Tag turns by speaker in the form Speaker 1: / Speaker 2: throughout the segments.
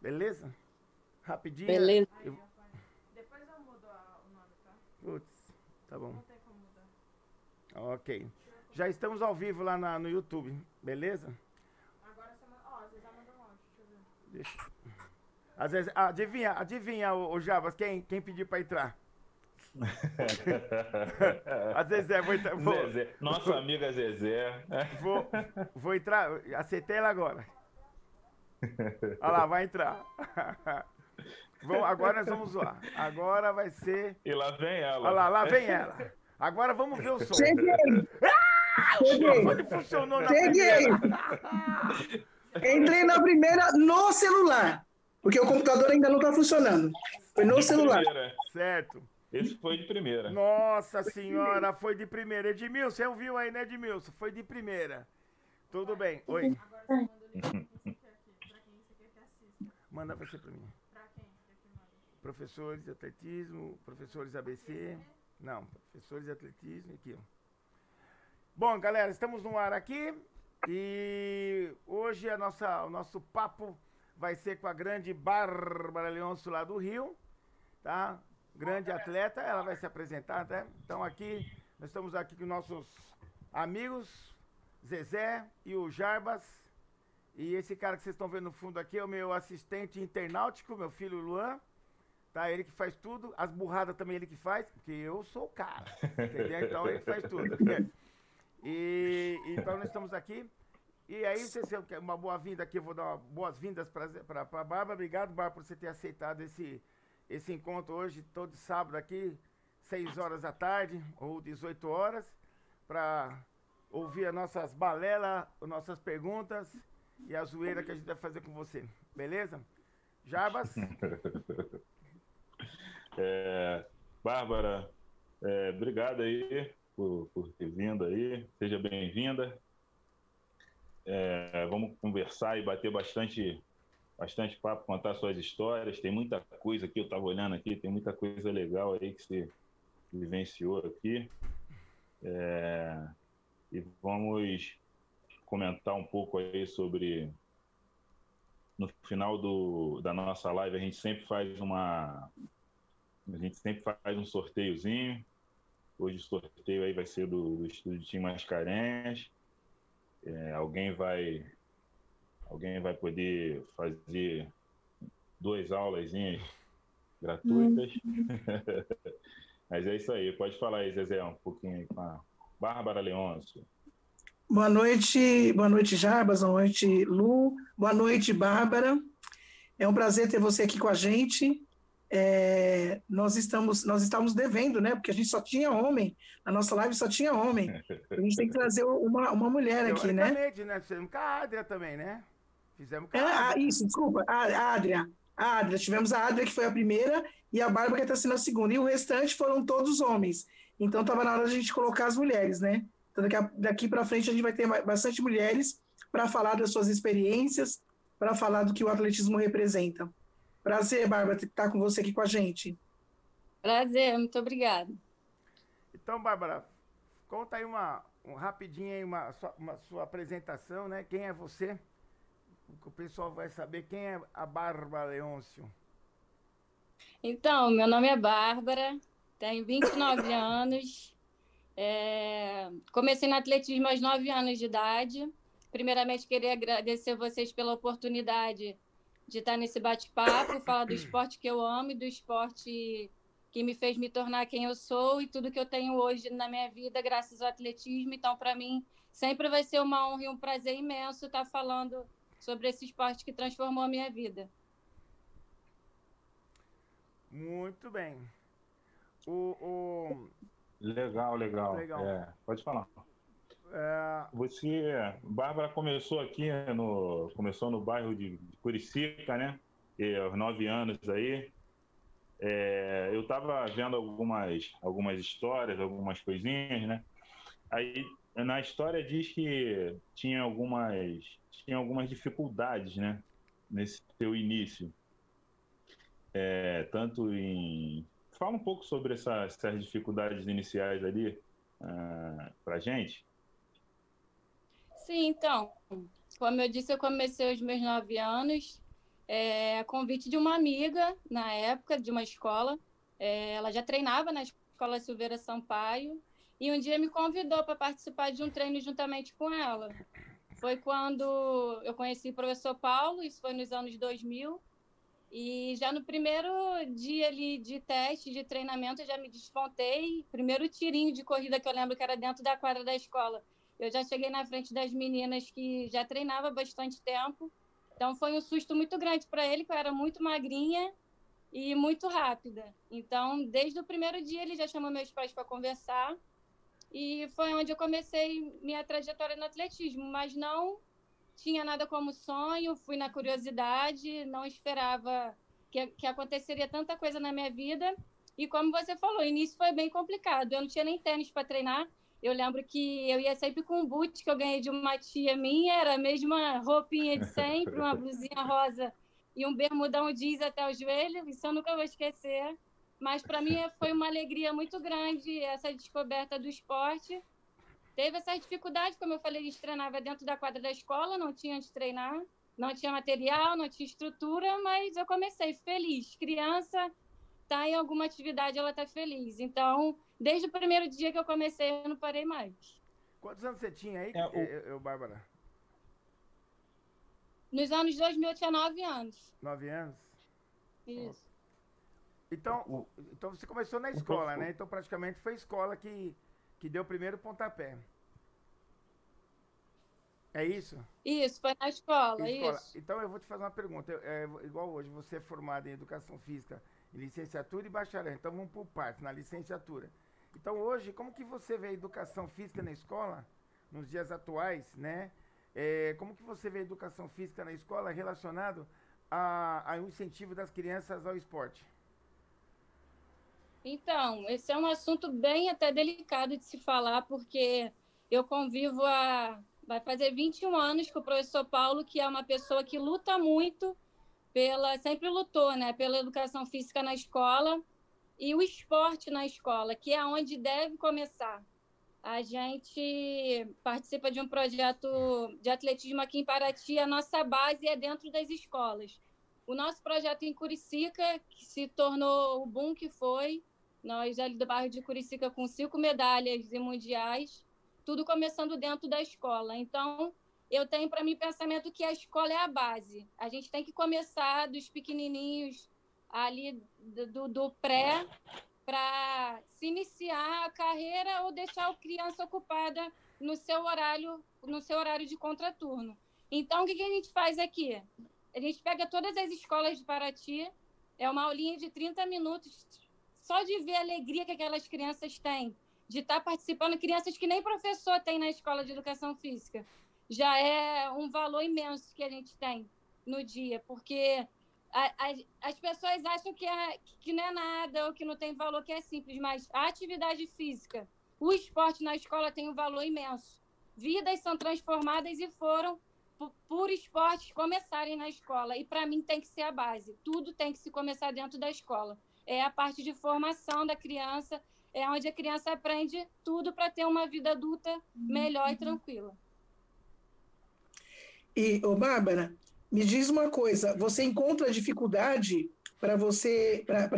Speaker 1: beleza? Rapidinho.
Speaker 2: Beleza.
Speaker 3: Depois eu mudo o nome, tá?
Speaker 1: Putz, tá bom.
Speaker 3: Não tem como mudar.
Speaker 1: Ok. Já estamos ao vivo lá no YouTube, beleza?
Speaker 3: Agora você manda. Ó, você já mandou um áudio, deixa eu ver.
Speaker 1: Deixa. Às vezes, adivinha o Jabas, quem pediu pra entrar? A Zezé,
Speaker 4: Zezé, nossa amiga Zezé.
Speaker 1: vou, vou entrar, aceitei ela agora. Olha lá, vai entrar. Agora nós vamos zoar. Agora vai ser.
Speaker 4: E lá vem ela.
Speaker 1: Olha lá vem ela. Agora vamos ver o som.
Speaker 5: Cheguei!
Speaker 1: O
Speaker 5: Cheguei!
Speaker 1: microfone funcionou na
Speaker 5: Cheguei!
Speaker 1: primeira.
Speaker 5: Entrei na primeira no celular, porque o computador ainda não está funcionando. Foi no
Speaker 4: De
Speaker 5: celular.
Speaker 4: primeira.
Speaker 1: Certo.
Speaker 4: Esse foi de primeira.
Speaker 1: Nossa senhora, foi de primeira. Edmilson, você ouviu aí, né, Edmilson? Foi de primeira. Tudo bem. Oi.
Speaker 3: Agora você manda o link pra quem você quer aqui. Pra quem você quer que assista.
Speaker 1: Manda você pra mim.
Speaker 3: Pra quem quer que manda?
Speaker 1: Professores de atletismo, professores ABC. Não, professores de atletismo aqui, ó. Bom, galera, estamos no ar aqui e hoje o nosso papo vai ser com a grande Bárbara Leôncio lá do Rio, tá? Grande atleta, ela vai se apresentar, né? Então aqui, nós estamos aqui com nossos amigos, Zezé e o Jarbas. E esse cara que vocês estão vendo no fundo aqui é o meu assistente internautico, meu filho Luan. Tá, ele que faz tudo, as burradas também ele que faz, porque eu sou o cara, entendeu? Então ele que faz tudo. E então nós estamos aqui. E aí, se você quer uma boa-vinda aqui, eu vou dar boas-vindas para a Bárbara. Obrigado, Bárbara, por você ter aceitado esse encontro hoje, todo sábado aqui, 6 horas da tarde, ou 18 horas, para ouvir as nossas balelas, as nossas perguntas e a zoeira que a gente vai fazer com você. Beleza? Jarbas?
Speaker 4: Bárbara, obrigado aí por ter vindo aí. Seja bem-vinda. Vamos conversar e bater bastante papo, contar suas histórias. Tem muita coisa aqui, eu estava olhando aqui, tem muita coisa legal aí que você vivenciou aqui. E vamos comentar um pouco aí sobre... No final da nossa live, a gente sempre faz um sorteiozinho. Hoje o sorteio aí vai ser do Estúdio Tim Mascarenhas. Alguém vai poder fazer 2 aulazinhas gratuitas. Mas é isso aí. Pode falar aí, Zezé, um pouquinho aí com a Bárbara Leôncio.
Speaker 5: Boa noite, Jarbas, boa noite, Lu, boa noite, Bárbara. É um prazer ter você aqui com a gente. Nós estávamos devendo, né? Porque a gente só tinha homem, a nossa live só tinha homem. A gente tem que trazer uma mulher aqui, né?
Speaker 1: Teoricamente, fizemos com a Adria também, né? Fizemos com a Adria.
Speaker 5: Isso, desculpa, a Adria. Tivemos a Adria, que foi a primeira, e a Bárbara, que está sendo a segunda. E o restante foram todos homens. Então, estava na hora de a gente colocar as mulheres, né? Então, daqui para frente, a gente vai ter bastante mulheres para falar das suas experiências, para falar do que o atletismo representa. Prazer, Bárbara, estar com você aqui com a gente.
Speaker 2: Prazer, muito obrigada.
Speaker 1: Então, Bárbara, conta aí rapidinho aí uma sua apresentação, né? Quem é você? O pessoal vai saber quem é a Bárbara Leôncio.
Speaker 2: Então, meu nome é Bárbara, tenho 29 anos. Comecei no atletismo aos 9 anos de idade. Primeiramente, queria agradecer vocês pela oportunidade de estar nesse bate-papo, falar do esporte que eu amo e do esporte que me fez me tornar quem eu sou e tudo que eu tenho hoje na minha vida graças ao atletismo. Então, para mim, sempre vai ser uma honra e um prazer imenso estar falando sobre esse esporte que transformou a minha vida.
Speaker 1: Muito bem.
Speaker 4: Legal. Pode falar. Bárbara começou no bairro de Curicica, né? Aos 9 anos aí. Eu estava vendo algumas histórias, algumas coisinhas, né? Aí na história diz que tinha algumas dificuldades, né? Nesse teu início. Fala um pouco sobre essas dificuldades iniciais ali pra gente.
Speaker 2: Sim, então, como eu disse, eu comecei aos meus 9 anos. a convite de uma amiga, na época, de uma escola. Ela já treinava na Escola Silveira Sampaio, e um dia me convidou para participar de um treino juntamente com ela. Foi quando eu conheci o professor Paulo, isso foi nos anos 2000, e já no primeiro dia ali de teste, de treinamento, eu já me despontei. Primeiro tirinho de corrida que eu lembro que era dentro da quadra da escola. Eu já cheguei na frente das meninas que já treinava bastante tempo. Então foi um susto muito grande para ele, que eu era muito magrinha e muito rápida. Então, desde o primeiro dia, ele já chamou meus pais para conversar. E foi onde eu comecei minha trajetória no atletismo, mas não tinha nada como sonho, fui na curiosidade, não esperava que aconteceria tanta coisa na minha vida. E como você falou, o início foi bem complicado. Eu não tinha nem tênis para treinar. Eu lembro que eu ia sempre com um boot que eu ganhei de uma tia minha, era a mesma roupinha de sempre, uma blusinha rosa e um bermudão jeans até o joelho. Isso eu nunca vou esquecer. Mas para mim foi uma alegria muito grande essa descoberta do esporte. Teve essa dificuldade, como eu falei, a gente treinava dentro da quadra da escola, não tinha onde treinar, não tinha material, não tinha estrutura, mas eu comecei feliz. Criança está em alguma atividade, ela está feliz. Então, desde o primeiro dia que eu comecei, eu não parei mais.
Speaker 1: Quantos anos você tinha aí, Bárbara?
Speaker 2: Nos anos 2000, eu tinha 9 anos.
Speaker 1: 9 anos?
Speaker 2: Isso.
Speaker 1: Então você começou na escola, né? Então praticamente foi a escola que deu o primeiro pontapé. É isso?
Speaker 2: Isso, foi na escola, isso.
Speaker 1: Então eu vou te fazer uma pergunta. Igual hoje, você é formado em Educação Física, em licenciatura e bacharel. Então vamos por partes, na licenciatura. Então hoje, como que você vê a Educação Física na escola, nos dias atuais, né? Como que você vê a Educação Física na escola relacionado ao incentivo das crianças ao esporte?
Speaker 2: Então, esse é um assunto bem até delicado de se falar, porque eu convivo vai fazer 21 anos com o professor Paulo, que é uma pessoa que luta muito sempre lutou, né, pela educação física na escola e o esporte na escola, que é onde deve começar. A gente participa de um projeto de atletismo aqui em Paraty, a nossa base é dentro das escolas. O nosso projeto em Curicica, que se tornou o boom que foi, nós ali do bairro de Curicica com 5 medalhas e mundiais, tudo começando dentro da escola. Então, eu tenho para mim pensamento que a escola é a base. A gente tem que começar dos pequenininhos ali do pré para se iniciar a carreira ou deixar a criança ocupada no seu horário de contraturno. Então, o que a gente faz aqui? A gente pega todas as escolas de Paraty, é uma aulinha de 30 minutos, só de ver a alegria que aquelas crianças têm, de estar participando, crianças que nem professor tem na escola de educação física, já é um valor imenso que a gente tem no dia, porque as pessoas acham que não é nada ou que não tem valor, que é simples, mas a atividade física, o esporte na escola tem um valor imenso. Vidas são transformadas e foram por esportes começarem na escola. E, para mim, tem que ser a base. Tudo tem que se começar dentro da escola. É a parte de formação da criança, é onde a criança aprende tudo para ter uma vida adulta melhor e tranquila.
Speaker 5: E, Bárbara, me diz uma coisa, você encontra dificuldade para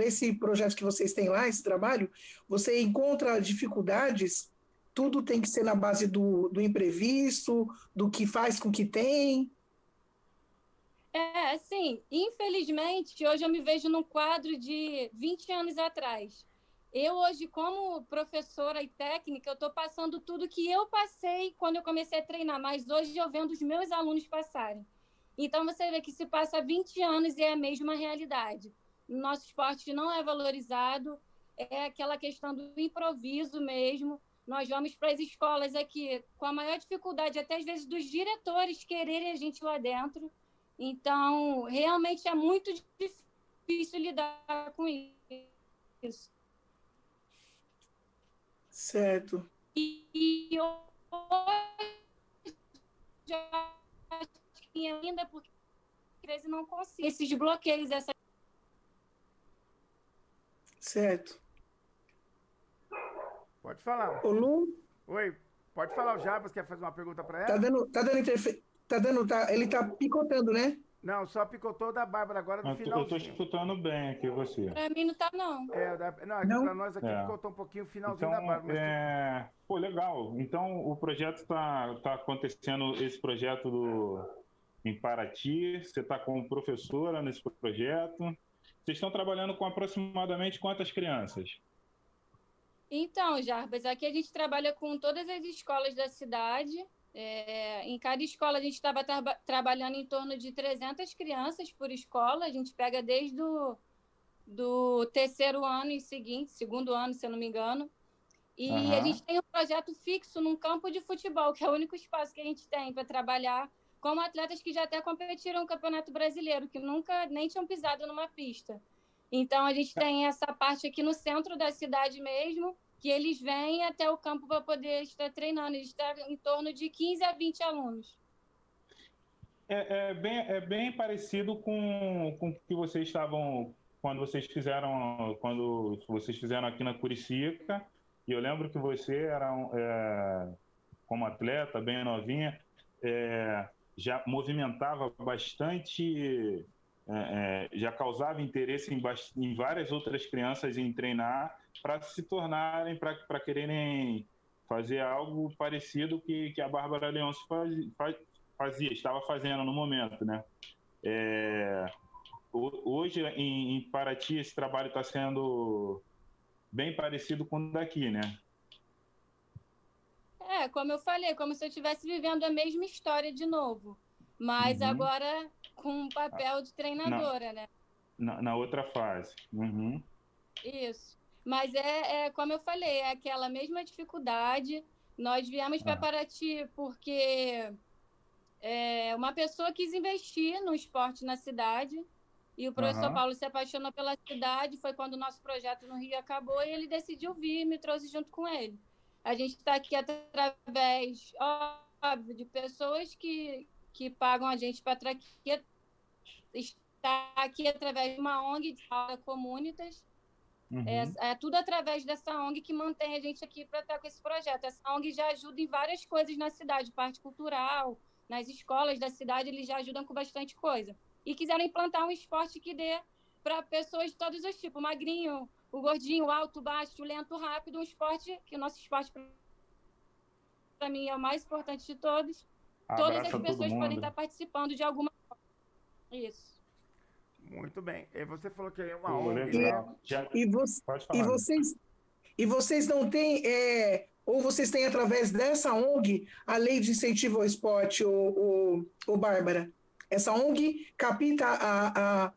Speaker 5: esse projeto que vocês têm lá, esse trabalho, você encontra dificuldades? Tudo tem que ser na base do imprevisto, do que faz com que tem?
Speaker 2: Assim, infelizmente, hoje eu me vejo num quadro de 20 anos atrás. Eu hoje, como professora e técnica, eu estou passando tudo que eu passei quando eu comecei a treinar, mas hoje eu vendo os meus alunos passarem. Então, você vê que se passa 20 anos e é a mesma realidade. O nosso esporte não é valorizado, é aquela questão do improviso mesmo. Nós vamos para as escolas aqui com a maior dificuldade, até às vezes dos diretores quererem a gente lá dentro. Então, realmente é muito difícil lidar com isso.
Speaker 5: Certo.
Speaker 2: E hoje eu acho que ainda porque às vezes não consigo esses bloqueios,
Speaker 5: Certo.
Speaker 1: Pode falar.
Speaker 5: Ô, Lu?
Speaker 1: Oi, pode falar. O Jabas quer fazer uma pergunta para ela?
Speaker 5: Ele tá picotando, né?
Speaker 1: Não, só picotou da Bárbara agora no
Speaker 4: Eu tô
Speaker 1: finalzinho.
Speaker 4: escutando bem aqui você.
Speaker 2: Pra mim não tá, não.
Speaker 1: Não, aqui
Speaker 5: Não?
Speaker 1: pra nós aqui
Speaker 4: É.
Speaker 1: picotou um pouquinho o finalzinho
Speaker 4: Então,
Speaker 1: da Bárbara. Mas
Speaker 4: pô, legal. Então, o projeto está acontecendo, esse projeto em Paraty, você está como professora nesse projeto. Vocês estão trabalhando com aproximadamente quantas crianças?
Speaker 2: Então, Jarbas, aqui a gente trabalha com todas as escolas da cidade. Em cada escola a gente estava trabalhando em torno de 300 crianças por escola. A gente pega desde do terceiro ano e segundo ano, se eu não me engano. E a gente tem um projeto fixo num campo de futebol, que é o único espaço que a gente tem para trabalhar com atletas que já até competiram no Campeonato Brasileiro, que nunca nem tinham pisado numa pista. Então, a gente tem essa parte aqui no centro da cidade mesmo, que eles vêm até o campo para poder estar treinando. A gente está em torno de 15 a 20 alunos.
Speaker 4: É bem parecido com o que vocês estavam quando vocês fizeram aqui na Curicica. E eu lembro que você era como atleta bem novinha, já movimentava bastante, já causava interesse em várias outras crianças em treinar para se tornarem, para quererem fazer algo parecido que a Bárbara Leôncio estava fazendo no momento, né? Hoje, em Paraty, esse trabalho está sendo bem parecido com o daqui, né?
Speaker 2: Como eu falei, como se eu estivesse vivendo a mesma história de novo, mas agora com um papel de treinadora, né?
Speaker 4: Na outra fase.
Speaker 2: Isso. Mas como eu falei, é aquela mesma dificuldade. Nós viemos para Paraty porque uma pessoa quis investir no esporte na cidade e o professor Paulo se apaixonou pela cidade. Foi quando o nosso projeto no Rio acabou e ele decidiu vir e me trouxe junto com ele. A gente está aqui através, óbvio, de pessoas que pagam a gente para estar aqui através de uma ONG de Comunitas. É tudo através dessa ONG que mantém a gente aqui para estar com esse projeto. Essa ONG já ajuda em várias coisas na cidade, parte cultural, nas escolas da cidade, eles já ajudam com bastante coisa. E quiseram implantar um esporte que dê para pessoas de todos os tipos, o magrinho, o gordinho, o alto, o baixo, o lento, o rápido, um esporte que o nosso esporte, para mim, é o mais importante de todos. Todas as pessoas podem estar participando de alguma forma. Isso.
Speaker 1: Muito bem. E você falou que é uma ONG,
Speaker 4: legal.
Speaker 1: né?
Speaker 5: E vocês não têm, ou vocês têm através dessa ONG a lei de incentivo ao esporte, ou Bárbara? Essa ONG capta a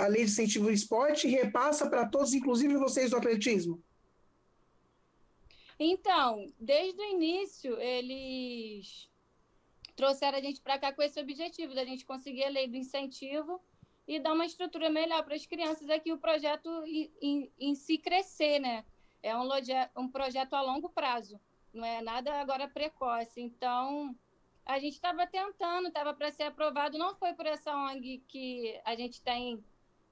Speaker 5: lei de incentivo ao esporte e repassa para todos, inclusive vocês do atletismo?
Speaker 2: Então, desde o início, eles trouxeram a gente para cá com esse objetivo, da gente conseguir a lei do incentivo e dar uma estrutura melhor para as crianças aqui, o projeto em si crescer, né? É um projeto a longo prazo, não é nada agora precoce. Então, a gente estava tentando, estava para ser aprovado, não foi por essa ONG que a gente tem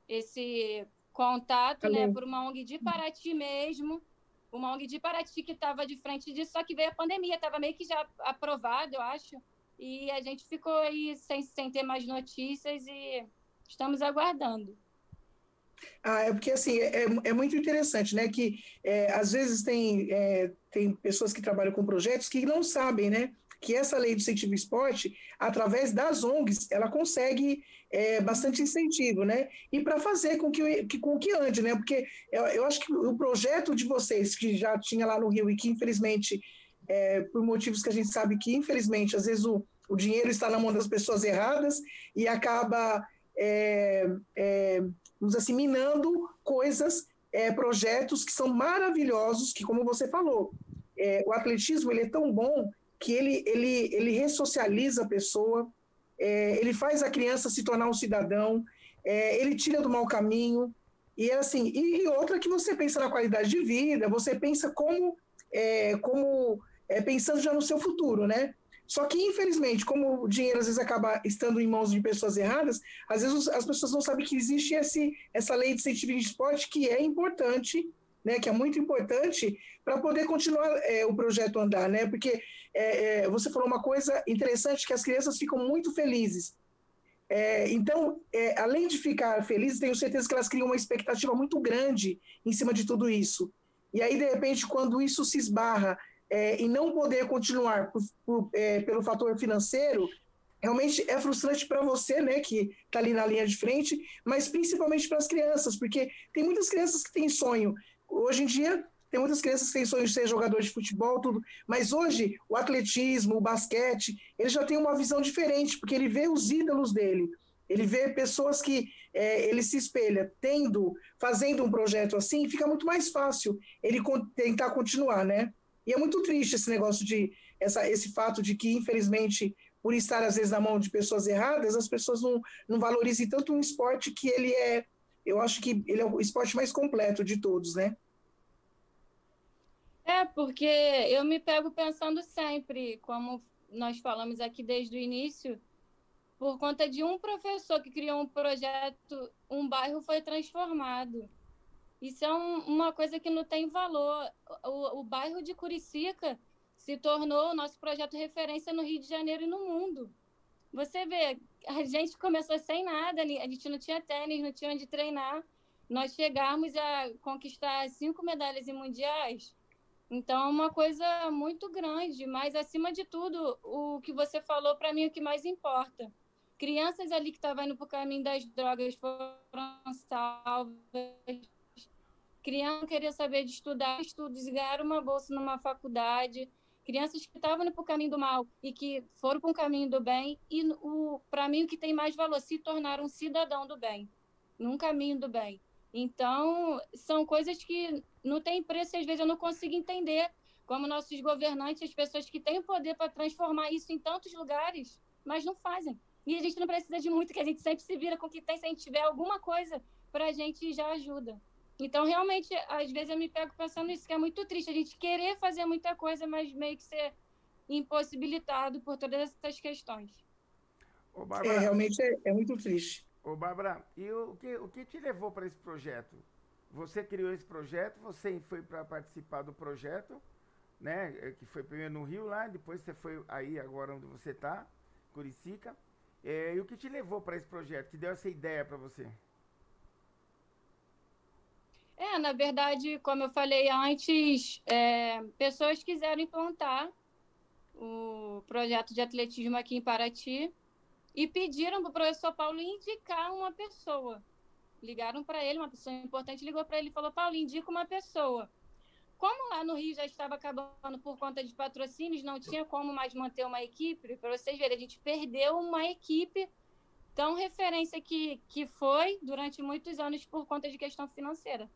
Speaker 2: esse contato, né? Por uma ONG de Paraty mesmo, uma ONG de Paraty que estava de frente disso, só que veio a pandemia, estava meio que já aprovado, eu acho, e a gente ficou aí sem ter mais notícias e estamos aguardando.
Speaker 5: É porque, assim, é muito interessante, né, que às vezes tem pessoas que trabalham com projetos que não sabem, né, que essa lei do incentivo ao esporte, através das ONGs, ela consegue bastante incentivo, né, e para fazer com que ande, né, porque eu acho que o projeto de vocês, que já tinha lá no Rio e que, infelizmente, por motivos que a gente sabe que, infelizmente, às vezes o dinheiro está na mão das pessoas erradas e acaba assim, minando coisas, projetos que são maravilhosos, que, como você falou, o atletismo ele é tão bom que ele ressocializa a pessoa, ele faz a criança se tornar um cidadão, ele tira do mau caminho, e assim, e outra que você pensa na qualidade de vida, você pensa pensando já no seu futuro, né? Só que, infelizmente, como o dinheiro às vezes acaba estando em mãos de pessoas erradas, às vezes as pessoas não sabem que existe essa lei de incentivo de esporte que é importante, né, que é muito importante para poder continuar o projeto andar, né? Porque você falou uma coisa interessante, que as crianças ficam muito felizes Então, além de ficar felizes, tenho certeza que elas criam uma expectativa muito grande em cima de tudo isso. E aí, de repente, quando isso se esbarra e não poder continuar pelo fator financeiro, realmente é frustrante para você, né, que está ali na linha de frente, mas principalmente para as crianças, porque tem muitas crianças que têm sonho. Hoje em dia, tem muitas crianças que têm sonho de ser jogador de futebol, tudo, mas hoje o atletismo, o basquete, ele já tem uma visão diferente, porque ele vê os ídolos dele, ele vê pessoas que ele se espelha fazendo um projeto assim, fica muito mais fácil ele tentar continuar, né? E é muito triste esse negócio esse fato de que, infelizmente, por estar às vezes na mão de pessoas erradas, as pessoas não valorizem tanto um esporte que eu acho que ele é o esporte mais completo de todos, né?
Speaker 2: Porque eu me pego pensando sempre, como nós falamos aqui desde o início, por conta de um professor que criou um projeto, um bairro foi transformado. Isso é uma coisa que não tem valor. O bairro de Curicica se tornou o nosso projeto referência no Rio de Janeiro e no mundo. Você vê, a gente começou sem nada, a gente não tinha tênis, não tinha onde treinar. Nós chegamos a conquistar 5 medalhas em mundiais. Então, é uma coisa muito grande, mas, acima de tudo, o que você falou, para mim, é o que mais importa. Crianças ali que estavam indo para o caminho das drogas foram salvas. Crianças que queriam saber de estudar estudos e ganharam uma bolsa numa faculdade. Crianças que estavam indo para o caminho do mal e que foram para o caminho do bem. E, para mim, o que tem mais valor, se tornar um cidadão do bem, num caminho do bem. Então, são coisas que não têm preço e, às vezes, eu não consigo entender como nossos governantes, as pessoas que têm o poder para transformar isso em tantos lugares, mas não fazem. E a gente não precisa de muito, que a gente sempre se vira com o que tem. Se a gente tiver alguma coisa, para a gente já ajuda. Então, realmente, às vezes eu me pego pensando nisso, que é muito triste. A gente querer fazer muita coisa, mas meio que ser impossibilitado por todas essas questões.
Speaker 1: Ô, Bárbara,
Speaker 5: Realmente é muito triste.
Speaker 1: ô, Bárbara, e o que te levou para esse projeto? Você criou esse projeto, você foi para participar do projeto, né? Que foi primeiro no Rio lá, depois você foi aí agora onde você está, Curicica. E o que te levou para esse projeto? Que deu essa ideia para você?
Speaker 2: Na verdade, como eu falei antes, pessoas quiseram implantar o projeto de atletismo aqui em Paraty e pediram para o professor Paulo indicar uma pessoa. Ligaram para ele, uma pessoa importante ligou para ele e falou: Paulo, indica uma pessoa. Como lá no Rio já estava acabando por conta de patrocínios, não tinha como mais manter uma equipe. Para vocês verem, a gente perdeu uma equipe tão referência que foi durante muitos anos por conta de questão financeira.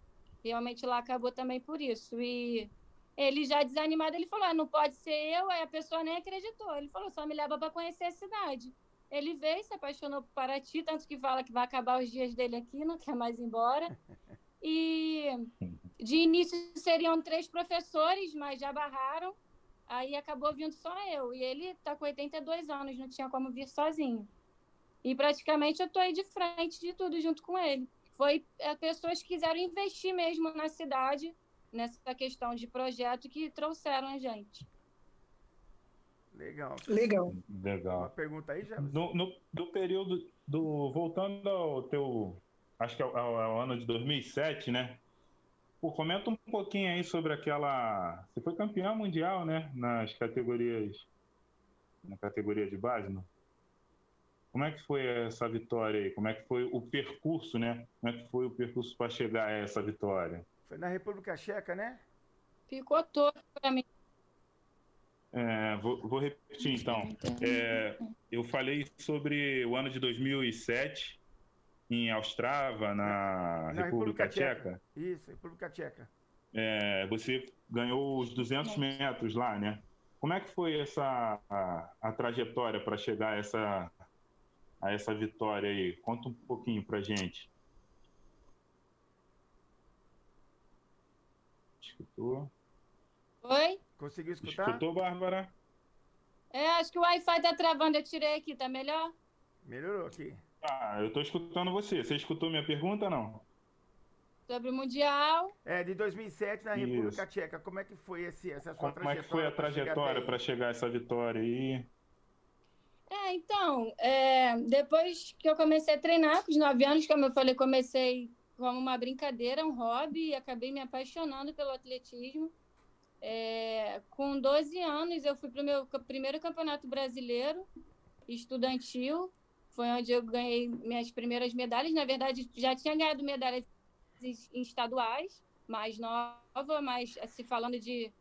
Speaker 2: Realmente lá acabou também por isso. E ele já desanimado, ele falou: não pode ser eu. Aí a pessoa nem acreditou. Ele falou: só me leva para conhecer a cidade. Ele veio, se apaixonou por Paraty, tanto que fala que vai acabar os dias dele aqui, não quer mais ir embora. E de início seriam 3 professores, mas já barraram. Aí acabou vindo só eu. E ele está com 82 anos, não tinha como vir sozinho. E praticamente eu estou aí de frente de tudo junto com ele. Foi pessoas que quiseram investir mesmo na cidade, nessa questão de projeto, que trouxeram a gente.
Speaker 1: Legal.
Speaker 4: Legal.
Speaker 1: Uma pergunta aí, já?
Speaker 4: No período voltando ao teu, acho que ao ano de 2007, né? Pô, comenta um pouquinho aí sobre você foi campeã mundial, né? Na categoria de base, não? Como é que foi essa vitória aí? Como é que foi o percurso, né? Como é que foi o percurso para chegar a essa vitória?
Speaker 1: Foi na República Tcheca, né?
Speaker 2: Ficou todo para mim.
Speaker 4: Vou repetir, então. Eu falei sobre o ano de 2007, em Ostrava, na República Tcheca.
Speaker 1: Isso, República Tcheca.
Speaker 4: Você ganhou os 200 metros lá, né? Como é que foi a trajetória para chegar a essa vitória aí? Conta um pouquinho pra gente. Escutou?
Speaker 2: Oi?
Speaker 1: Conseguiu escutar?
Speaker 4: Escutou, Bárbara?
Speaker 2: Acho que o Wi-Fi tá travando, eu tirei aqui, tá melhor?
Speaker 1: Melhorou aqui.
Speaker 4: Eu tô escutando você. Você escutou minha pergunta ou não?
Speaker 2: Sobre o Mundial.
Speaker 1: De 2007 na República
Speaker 4: Isso.
Speaker 1: Tcheca. Como é que foi essa sua
Speaker 4: Como
Speaker 1: trajetória?
Speaker 4: é que foi a trajetória para chegar a essa vitória aí?
Speaker 2: Então, depois que eu comecei a treinar, com os 9 anos, como eu falei, comecei como uma brincadeira, um hobby, e acabei me apaixonando pelo atletismo. Com 12 anos, eu fui para o meu primeiro campeonato brasileiro estudantil, foi onde eu ganhei minhas primeiras medalhas. Na verdade, já tinha ganhado medalhas em estaduais, mais nova, mas se falando de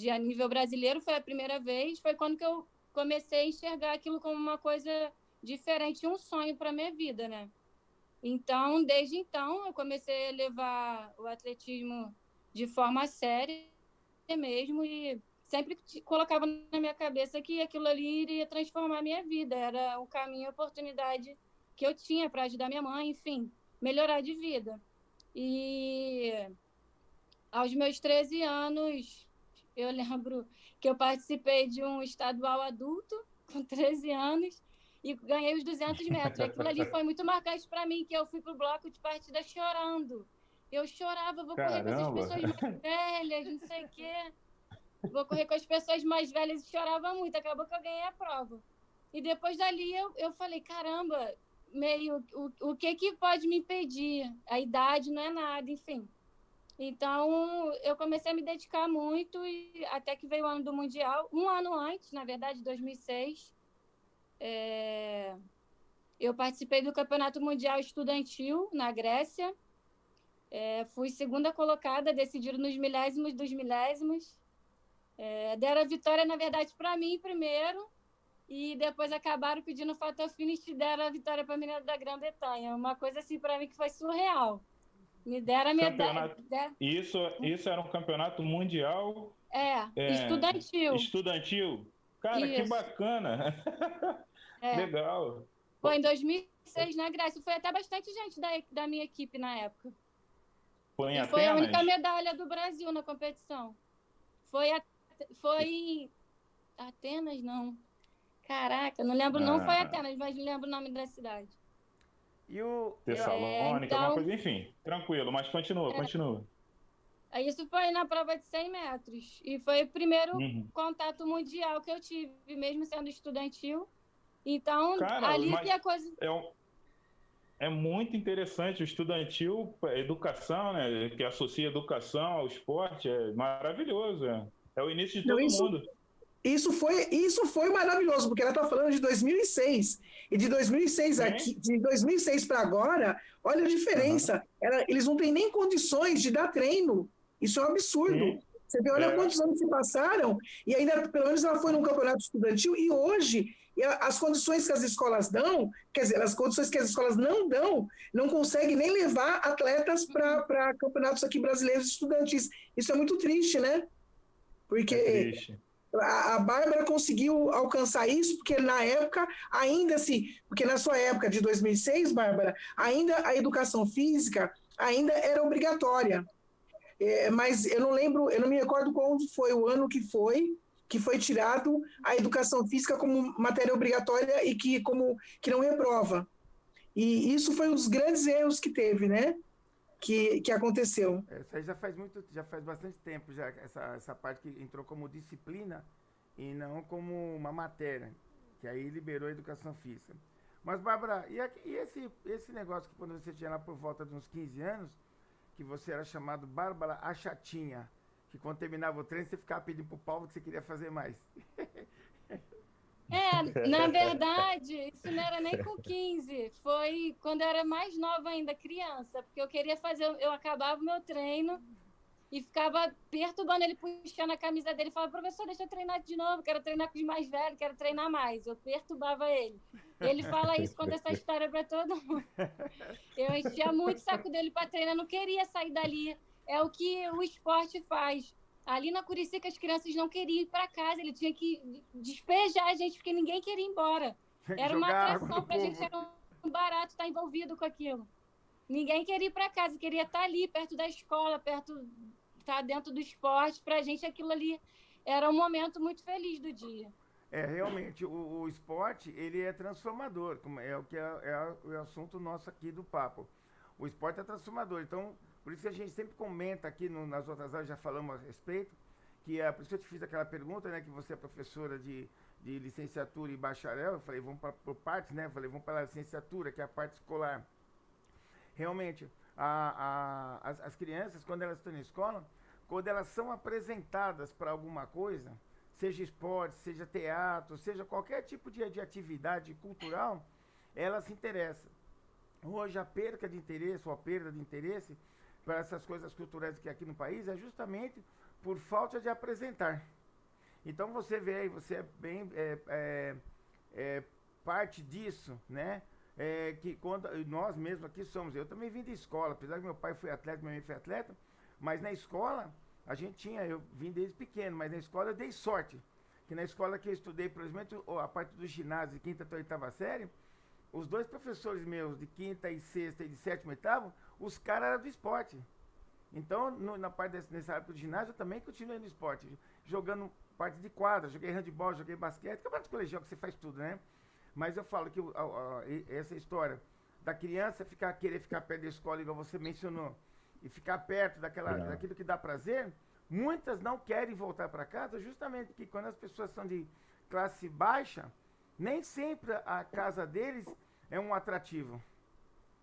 Speaker 2: a nível brasileiro, foi a primeira vez, foi quando que eu comecei a enxergar aquilo como uma coisa diferente, um sonho para minha vida, né? Então, desde então, eu comecei a levar o atletismo de forma séria mesmo e sempre colocava na minha cabeça que aquilo ali iria transformar a minha vida, era um caminho, a oportunidade que eu tinha para ajudar minha mãe, enfim, melhorar de vida. E aos meus 13 anos, eu lembro que eu participei de um estadual adulto, com 13 anos, e ganhei os 200 metros. Aquilo ali foi muito marcante para mim, que eu fui para o bloco de partida chorando. Eu chorava, vou correr com essas
Speaker 4: Caramba!
Speaker 2: pessoas mais velhas, não sei o quê. Vou correr com as pessoas mais velhas e chorava muito. Acabou que eu ganhei a prova. E depois dali eu falei, caramba, meio, o que pode me impedir? A idade não é nada, enfim. Então, eu comecei a me dedicar muito e até que veio o ano do Mundial. Um ano antes, na verdade, 2006, eu participei do Campeonato Mundial Estudantil na Grécia. Fui segunda colocada, decidido nos milésimos dos milésimos. Deram a vitória, na verdade, para mim primeiro, e depois acabaram pedindo photo finish e deram a vitória para a menina da Grã-Bretanha. Uma coisa assim para mim que foi surreal. Me deram a medalha.
Speaker 4: Isso era um campeonato mundial
Speaker 2: Estudantil.
Speaker 4: estudantil. Cara,
Speaker 2: Isso.
Speaker 4: que bacana! Legal.
Speaker 2: Foi em 2006 na Grécia. Foi até bastante gente da minha equipe na época.
Speaker 4: Foi em Atenas?
Speaker 2: Foi a única medalha do Brasil na competição. Foi em Atenas, não. Caraca, não lembro, não foi Atenas, mas lembro o nome da cidade.
Speaker 4: Tessalônica, alguma coisa, enfim, tranquilo, mas continua.
Speaker 2: Isso foi na prova de 100 metros. E foi o primeiro contato mundial que eu tive, mesmo sendo estudantil. Então,
Speaker 4: cara,
Speaker 2: ali que a coisa...
Speaker 4: É muito interessante o estudantil, a educação, né? Que associa educação ao esporte, é maravilhoso. É o início de todo mundo.
Speaker 5: Isso foi maravilhoso, porque ela está falando de 2006. E de 2006 de 2006 para agora, olha a diferença. Eles não têm nem condições de dar treino. Isso é um absurdo. Você vê, olha quantos anos se passaram, e ainda, pelo menos, ela foi num campeonato estudantil, e hoje, as condições que as escolas dão, quer dizer, as condições que as escolas não dão, não conseguem nem levar atletas para campeonatos aqui brasileiros estudantis. Isso é muito triste, né? Porque a Bárbara conseguiu alcançar isso, porque na época, ainda assim, porque na sua época de 2006, Bárbara, ainda a educação física ainda era obrigatória. Mas eu não me recordo quando foi o ano que foi tirado a educação física como matéria obrigatória e que não reprova. E isso foi um dos grandes erros que teve, né? Que aconteceu.
Speaker 1: Isso aí já faz bastante tempo, já essa parte que entrou como disciplina e não como uma matéria, que aí liberou a educação física. Mas, Bárbara, e esse negócio que quando você tinha lá por volta de uns 15 anos, que você era chamado Bárbara a Chatinha, que quando terminava o treino você ficava pedindo pro Paulo que você queria fazer mais.
Speaker 2: Na verdade, isso não era nem com 15, foi quando eu era mais nova ainda, criança, porque eu acabava o meu treino e ficava perturbando ele, puxando a camisa dele, falava, professor, deixa eu treinar de novo, quero treinar com os mais velhos, quero treinar mais. Eu perturbava ele. Ele fala isso, conta essa história para todo mundo. Eu enchia muito o saco dele para treinar, não queria sair dali. É o que o esporte faz. Ali na Curicica, as crianças não queriam ir para casa, ele tinha que despejar a gente, porque ninguém queria ir embora. Era uma atração para a gente, era um barato estar envolvido com aquilo. Ninguém queria ir para casa, queria estar ali, perto da escola, estar dentro do esporte. Para a gente, aquilo ali era um momento muito feliz do dia.
Speaker 1: Realmente, o esporte, ele é transformador, como é o que é o assunto nosso aqui do papo. O esporte é transformador, então... Por isso que a gente sempre comenta aqui nas outras áreas, já falamos a respeito, por isso que eu te fiz aquela pergunta, né, que você é professora de de licenciatura e bacharel, eu falei, vamos por partes, né? Eu falei, vamos para a licenciatura, que é a parte escolar. Realmente, as crianças, quando elas estão na escola, quando elas são apresentadas para alguma coisa, seja esporte, seja teatro, seja qualquer tipo de atividade cultural, elas se interessam. Hoje, a perda de interesse, ou a perda de interesse para essas coisas culturais que aqui no país é justamente por falta de apresentar. Então, você vê aí, você é bem parte disso, né? Que quando nós mesmos aqui somos, eu também vim de escola, apesar que meu pai foi atleta, minha mãe foi atleta, mas na escola a gente tinha, eu vim desde pequeno, mas na escola eu dei sorte, que na escola que eu estudei, por exemplo, a parte do ginásio de quinta até oitava série, os dois professores meus de quinta e sexta e de sétima e oitava, os caras eram do esporte. Então, na parte nessa época do ginásio, eu também continuei no esporte, jogando parte de quadra, joguei handebol, joguei basquete, campeonato colegial que você faz tudo, né? Mas eu falo que essa história da criança querer ficar perto da escola, igual você mencionou, e ficar perto daquilo que dá prazer, muitas não querem voltar para casa, justamente porque quando as pessoas são de classe baixa, nem sempre a casa deles é um atrativo.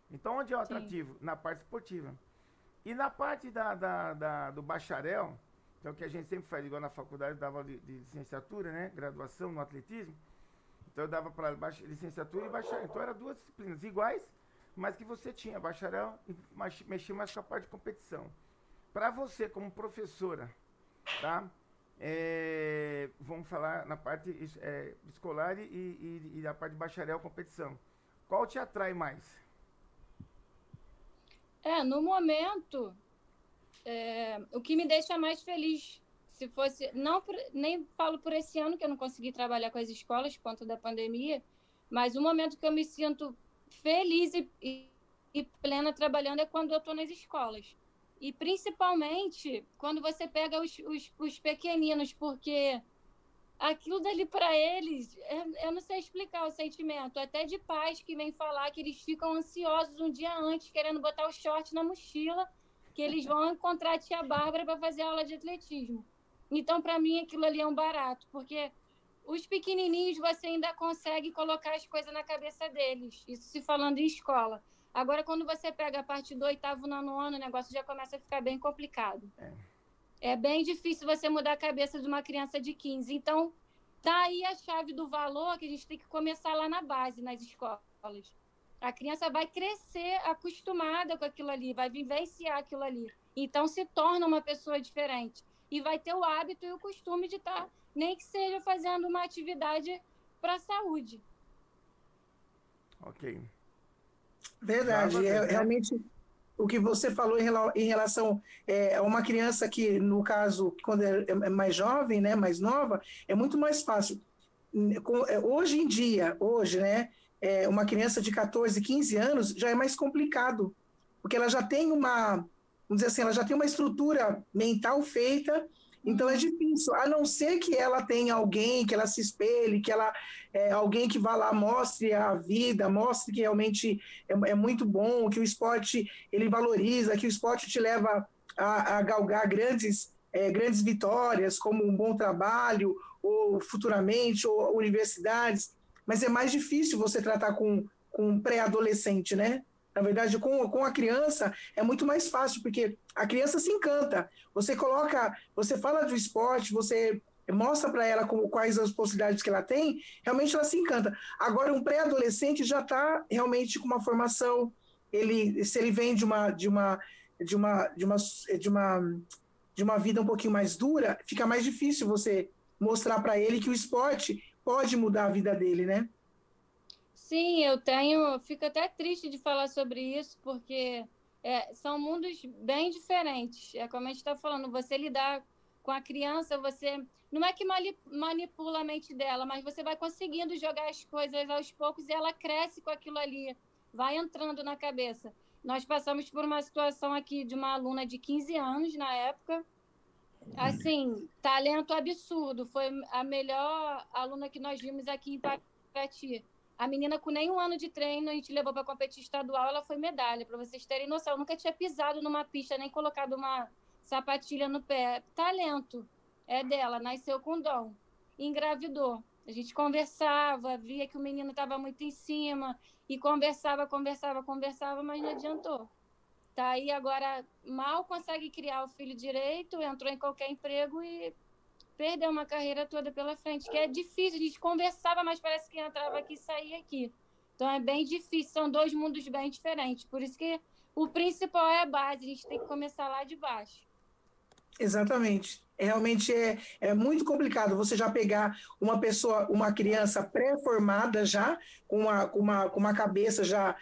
Speaker 1: Então, onde é o atrativo? Na parte esportiva. E na parte do bacharel, que é o que a gente sempre faz, igual na faculdade, eu dava de licenciatura, né? Graduação no atletismo. Então eu dava para licenciatura e bacharel. Então eram duas disciplinas iguais, mas que você tinha bacharel e mexia mais com a parte de competição. Para você, como professora, tá? Vamos falar na parte escolar e a parte de bacharel competição. Qual te atrai mais?
Speaker 2: No momento, o que me deixa mais feliz, se fosse, nem falo por esse ano, que eu não consegui trabalhar com as escolas por conta da pandemia, mas o momento que eu me sinto feliz e plena trabalhando é quando eu estou nas escolas. E principalmente quando você pega os pequeninos, porque aquilo dali para eles, eu não sei explicar o sentimento, até de pais que vêm falar que eles ficam ansiosos um dia antes, querendo botar o short na mochila, que eles vão encontrar a tia Bárbara para fazer aula de atletismo. Então, para mim, aquilo ali é um barato, porque os pequenininhos você ainda consegue colocar as coisas na cabeça deles, isso se falando em escola. Agora, quando você pega a parte do 8º, 9º ano, o negócio já começa a ficar bem complicado. É bem difícil você mudar a cabeça de uma criança de 15. Então, tá aí a chave do valor que a gente tem que começar lá na base, nas escolas. A criança vai crescer acostumada com aquilo ali, vai vivenciar aquilo ali. Então, se torna uma pessoa diferente. E vai ter o hábito e o costume de estar, nem que seja fazendo uma atividade para a saúde.
Speaker 1: Ok.
Speaker 5: Verdade. Realmente, o que você falou em relação a uma criança que, no caso, quando é mais jovem, né, mais nova, é muito mais fácil. Hoje em dia, né, uma criança de 14, 15 anos já é mais complicado, porque ela já tem vamos dizer assim, ela já tem uma estrutura mental feita, então é difícil, a não ser que ela tenha alguém, que ela se espelhe, que ela alguém que vá lá, mostre a vida, mostre que realmente é muito bom, que o esporte ele valoriza, que o esporte te leva a galgar grandes vitórias, como um bom trabalho, ou futuramente, ou universidades, mas é mais difícil você tratar com um pré-adolescente, né? Na verdade, com a criança é muito mais fácil, porque a criança se encanta. Você fala do esporte, você mostra para ela quais as possibilidades que ela tem, realmente ela se encanta. Agora, um pré-adolescente já está realmente com uma formação, se ele vem de uma vida um pouquinho mais dura, fica mais difícil você mostrar para ele que o esporte pode mudar a vida dele, né?
Speaker 2: Sim, fico até triste de falar sobre isso, porque são mundos bem diferentes. É como a gente está falando, você lidar com a criança, você não é que manipula a mente dela, mas você vai conseguindo jogar as coisas aos poucos e ela cresce com aquilo ali, vai entrando na cabeça. Nós passamos por uma situação aqui de uma aluna de 15 anos na época, assim, talento absurdo, foi a melhor aluna que nós vimos aqui em Paraty. A menina, com nem um ano de treino, a gente levou para competir estadual, ela foi medalha, para vocês terem noção. Eu nunca tinha pisado numa pista, nem colocado uma sapatilha no pé. Talento é dela, nasceu com dom, engravidou. A gente conversava, via que o menino estava muito em cima, e conversava, mas não adiantou. Tá aí agora, mal consegue criar o filho direito, entrou em qualquer emprego e perdeu uma carreira toda pela frente, que é difícil. A gente conversava, mas parece que entrava aqui e saía aqui. Então é bem difícil, são dois mundos bem diferentes. Por isso que o principal é a base, a gente tem que começar lá de baixo.
Speaker 5: Exatamente. Realmente é muito complicado você já pegar uma pessoa, uma criança pré-formada já, com uma cabeça já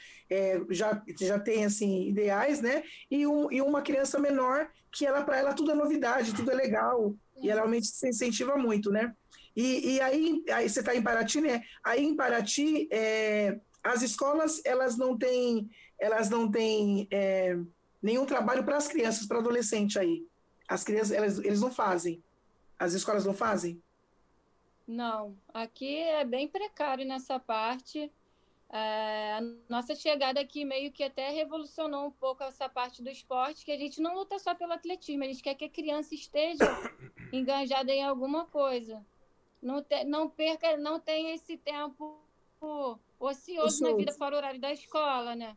Speaker 5: tem assim, ideais, né? E uma criança menor que para ela tudo é novidade, tudo é legal, e ela realmente se incentiva muito, né? E aí você está em Paraty, né? Aí em Paraty, as escolas elas não têm nenhum trabalho para as crianças, para adolescente aí. As crianças, eles não fazem. As escolas não fazem?
Speaker 2: Não, aqui é bem precário nessa parte. A nossa chegada aqui meio que até revolucionou um pouco essa parte do esporte, que a gente não luta só pelo atletismo, a gente quer que a criança esteja engajada em alguma coisa. Não perca, não tenha esse tempo ocioso na vida fora o horário da escola, né?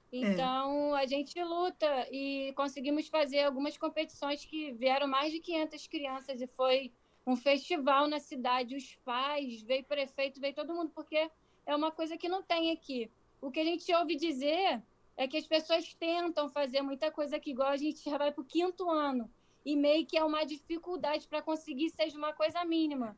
Speaker 2: Então, a gente luta e conseguimos fazer algumas competições que vieram mais de 500 crianças e foi um festival na cidade. Os pais, veio prefeito, veio todo mundo, porque é uma coisa que não tem aqui. O que a gente ouve dizer é que as pessoas tentam fazer muita coisa aqui, igual a gente já vai para o 5º ano, e meio que é uma dificuldade para conseguir, seja uma coisa mínima.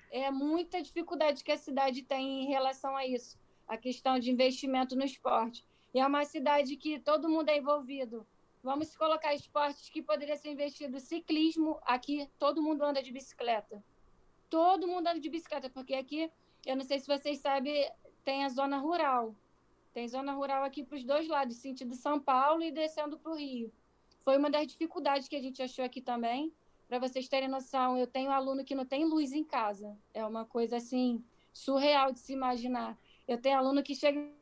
Speaker 2: É muita dificuldade que a cidade tem em relação a isso, a questão de investimento no esporte. E é uma cidade que todo mundo é envolvido. Vamos colocar esportes que poderia ser investido. Ciclismo, aqui todo mundo anda de bicicleta. Todo mundo anda de bicicleta, porque aqui, eu não sei se vocês sabem, tem a zona rural. Tem zona rural aqui para os dois lados, sentido São Paulo e descendo para o Rio. Foi uma das dificuldades que a gente achou aqui também. Para vocês terem noção, eu tenho aluno que não tem luz em casa. É uma coisa, assim, surreal de se imaginar. Eu tenho aluno que chega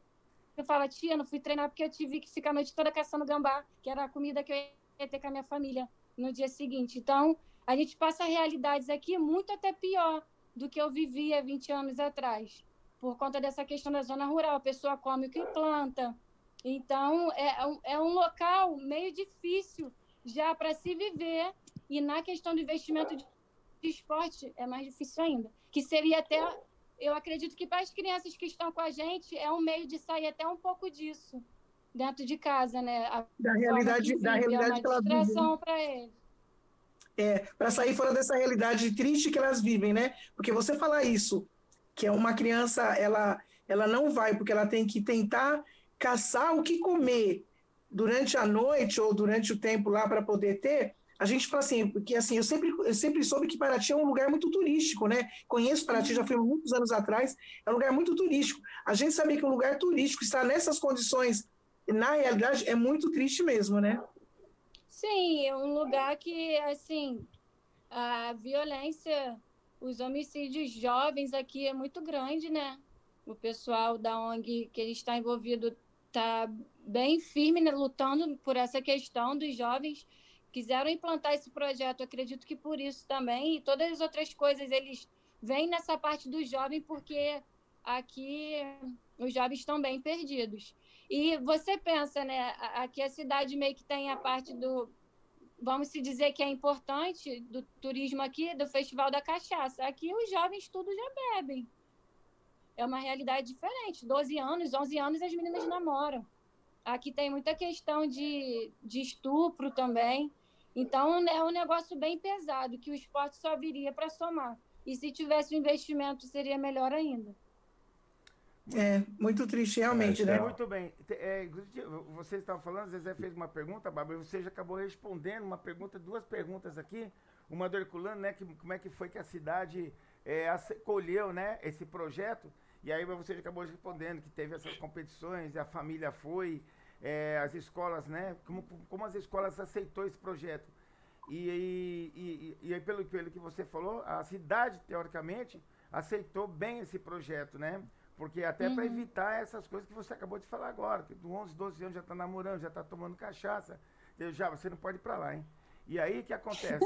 Speaker 2: e fala, tia, não fui treinar porque eu tive que ficar a noite toda caçando gambá, que era a comida que eu ia ter com a minha família no dia seguinte. Então, a gente passa realidades aqui muito até pior do que eu vivia 20 anos atrás, por conta dessa questão da zona rural. A pessoa come o que planta. Então, é um local meio difícil já para se viver, e na questão do investimento de esporte é mais difícil ainda, que seria até... Eu acredito que para as crianças que estão com a gente é um meio de sair até um pouco disso dentro de casa, né?
Speaker 5: Da realidade
Speaker 2: é uma
Speaker 5: que ela vive.
Speaker 2: distração para eles.
Speaker 5: Para sair fora dessa realidade triste que elas vivem, né? Porque você falar isso, que é uma criança, ela não vai porque ela tem que tentar caçar o que comer durante a noite ou durante o tempo lá para poder ter. A gente fala assim, porque assim, eu sempre soube que Paraty é um lugar muito turístico, né? Conheço Paraty, já fui muitos anos atrás, é um lugar muito turístico. A gente sabia que um lugar turístico está nessas condições, na realidade, é muito triste mesmo, né?
Speaker 2: Sim, é um lugar que, assim, a violência, os homicídios jovens aqui é muito grande, né? O pessoal da ONG que ele está envolvido está bem firme, né, lutando por essa questão dos jovens. Quiseram implantar esse projeto, acredito que por isso também, e todas as outras coisas, eles vêm nessa parte do jovem, porque aqui os jovens estão bem perdidos. E você pensa, né, aqui a cidade meio que tem a parte do, vamos se dizer que é importante, do turismo aqui, do Festival da Cachaça. Aqui os jovens tudo já bebem. É uma realidade diferente, 12 anos, 11 anos as meninas namoram. Aqui tem muita questão de estupro também. Então, é um negócio bem pesado, que o esporte só viria para somar. E se tivesse um investimento, seria melhor ainda.
Speaker 5: Muito triste, realmente, né?
Speaker 1: Muito bem. Você estava falando, Zezé fez uma pergunta, Bárbara, e você já acabou respondendo duas perguntas aqui. Uma do Herculano, né? Como é que foi que a cidade acolheu, né, esse projeto? E aí você já acabou respondendo que teve essas competições, e a família foi... as escolas, né? Como as escolas aceitou esse projeto. E aí, pelo que você falou, a cidade, teoricamente, aceitou bem esse projeto, né? Porque até para evitar essas coisas que você acabou de falar agora, que com 11, 12 anos já está namorando, já está tomando cachaça, você não pode ir para lá, hein? E aí, o que acontece?